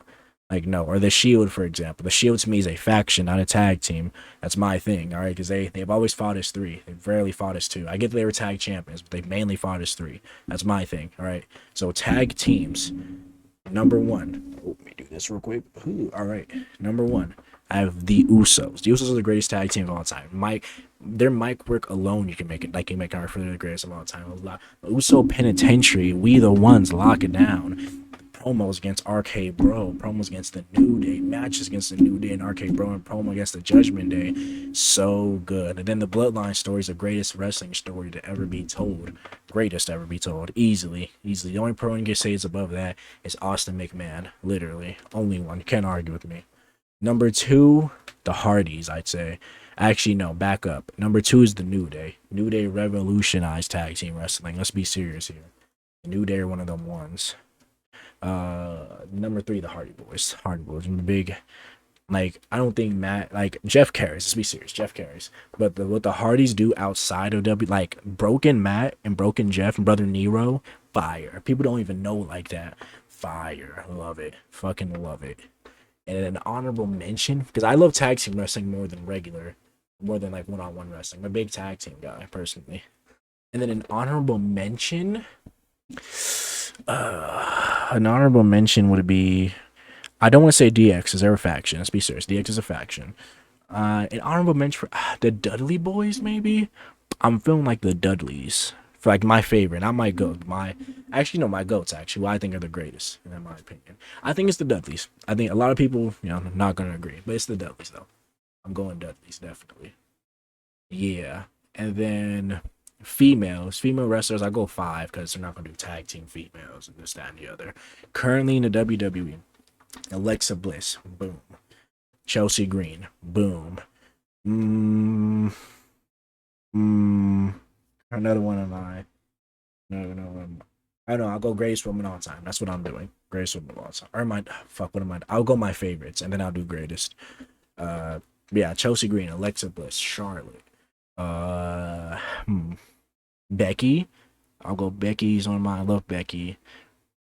Like, no. Or the Shield, for example. The Shield to me is a faction, not a tag team. That's my thing, all right? Because they've always fought as three. They've rarely fought as two. I get that they were tag champions, but they've mainly fought as three. That's my thing, all right? So tag teams, number one. Oh, let me do this real quick. Ooh, all right. Number one, I have the Usos. The Usos are the greatest tag team of all time. Their mic work alone, you can make it like you make an argument for the greatest of all time. Uso Penitentiary, we the ones, lock it down. Promos against RK Bro, promos against the New Day, matches against the New Day and RK Bro, and promo against the Judgment Day. So good. And then the Bloodline story is the greatest wrestling story to ever be told. Greatest ever be told. Easily. The only pro you can say is above that is Austin McMahon. Literally. Only one. You can't argue with me. Number two, the Hardys, I'd say. Actually, no, back up. Number two is the New Day. New Day revolutionized tag team wrestling. Let's be serious here. The New Day are one of them ones. Number three, the Hardy Boys. Hardy Boys. I'm big. Like, I don't think Jeff carries. Let's be serious. Jeff carries. But what the Hardys do outside of like Broken Matt and Broken Jeff and Brother Nero, fire. People don't even know like that. Fire. Love it. Fucking love it. And an honorable mention, because I love tag team wrestling more than like one-on-one wrestling. I'm a big tag team guy, personally. And then an honorable mention. An honorable mention would be, I don't want to say DX, is they're a faction. Let's be serious. DX is a faction. An honorable mention for the Dudley Boys, maybe. I'm feeling like the Dudleys for like my favorite. Not my goat. My goats actually. Who I think are the greatest, in my opinion. I think it's the Dudleys. I think a lot of people, not gonna agree, but it's the Dudleys though. I'm going Dudleys definitely. Yeah, and then female wrestlers, I go 5 because they're not gonna do tag team females and this, that, and the other. Currently in the WWE, Alexa Bliss, boom. Chelsea Green, boom. Another one of my, no. I know, I'll go greatest woman of all time. That's what I'm doing. Greatest woman of all time. Or I'll go my favorites and then I'll do greatest. Yeah, Chelsea Green, Alexa Bliss, Charlotte. Becky. I'll go Becky's on mine. I love Becky.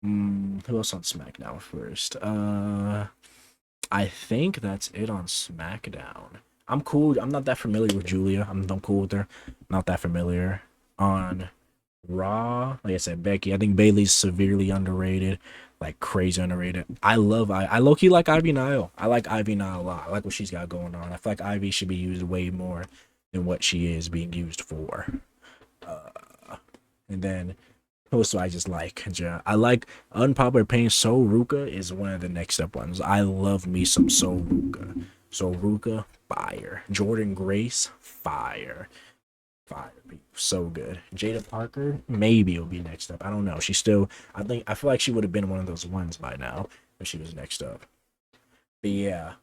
Who else on SmackDown first? I think that's it on SmackDown. I'm cool. I'm not that familiar with Julia. I'm cool with her. Not that familiar. On Raw, like I said, Becky. I think Bayley's severely underrated, like crazy underrated. I low-key like Ivy Nile. I like Ivy Nile a lot. I like what she's got going on. I feel like Ivy should be used way more than what she is being used for. And then who else do I just like? I like unpopular opinion. So Ruka is one of the next up ones. I love me some So Ruka. So Ruka, fire. Jordan Grace, fire. Fire, so good. Jada Parker, maybe it'll be next up. I don't know. I feel like she would have been one of those ones by now if she was next up. But yeah.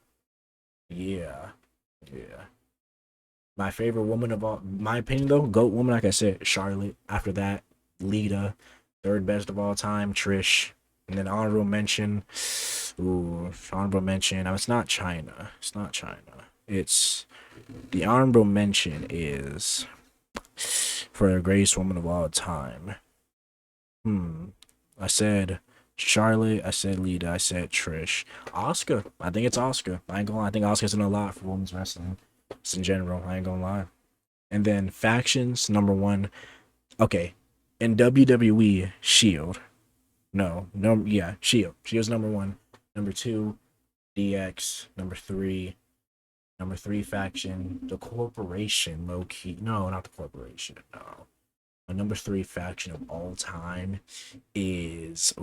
My favorite woman of all, my opinion though, GOAT woman, like I said, Charlotte. After that, Lita. Third best of all time, Trish. And then honorable mention. No, it's not China. It's the honorable mention is for the greatest woman of all time. I said Charlotte, I said Lita, I said Trish. Asuka. I think it's Asuka. I ain't gonna lie. I think Asuka's done a lot for women's wrestling. Just in general. I ain't gonna lie. And then factions, number one. Okay. In WWE, Shield. Shield. Shield's number one. Number two, DX. Number three faction, the Corporation, low key. No, not the Corporation. No. My number 3 faction of all time is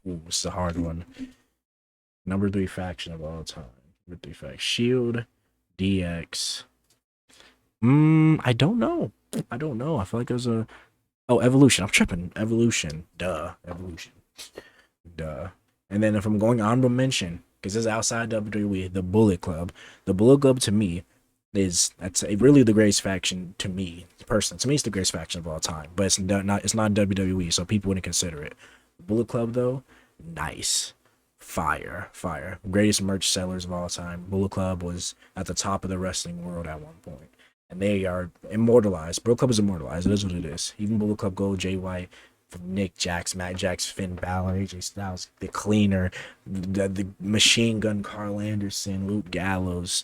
it's a hard one. Number 3 faction of all time. Number 3 faction. Shield, DX. I don't know. I feel like there's a Evolution. I'm tripping. Evolution. Evolution. And then if I'm going honorable mention, because this is outside WWE, the Bullet Club. The Bullet Club to me that's really the greatest faction to me personally. To me, it's the greatest faction of all time, but it's not WWE, so people wouldn't consider it. The Bullet Club though, nice, fire. Greatest merch sellers of all time. Bullet Club was at the top of the wrestling world at one point, and they are immortalized. Bullet Club is immortalized. It is what it is. Even Bullet Club Gold, Jay White, from Nick Jax, Matt Jax, Finn Balor, AJ Styles, the Cleaner, the Machine Gun, Carl Anderson, Luke Gallows.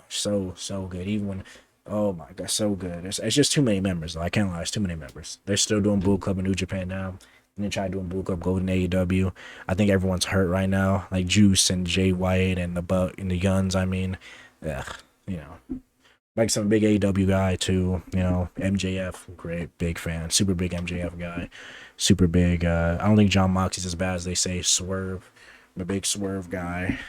So good. Even when, oh my god, so good. It's just too many members. Though. I can't lie, it's too many members. They're still doing Bullet Club in New Japan now. And they tried doing Bullet Club Gold in AEW. I think everyone's hurt right now, like Juice and Jay White and the Buck and the Guns. I mean, yeah, you know. Like some big AEW guy too, MJF, great big fan, super big MJF guy, super big. I don't think John Moxley's as bad as they say. Swerve, I'm a big Swerve guy.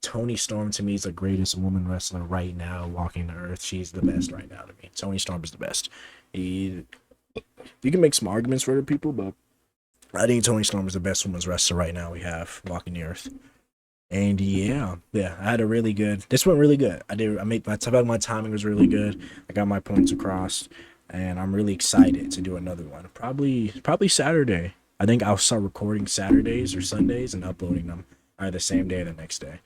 Toni Storm to me is the greatest woman wrestler right now walking the earth. She's the best right now to me. Toni Storm is the best. You can make some arguments for other people, but I think Toni Storm is the best women's wrestler right now we have walking the earth. And yeah, I had a really good. This went really good. I made my timing was really good. I got my points across, and I'm really excited to do another one. Probably Saturday. I think I'll start recording Saturdays or Sundays and uploading them either the same day or the next day.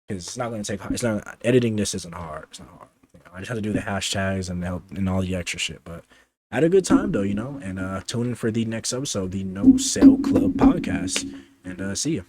Because it's not going to take. It's not editing. This isn't hard. It's not hard. I just have to do the hashtags and all the extra shit. But I had a good time though, and tune in for the next episode, the No Sale Club podcast, and see you.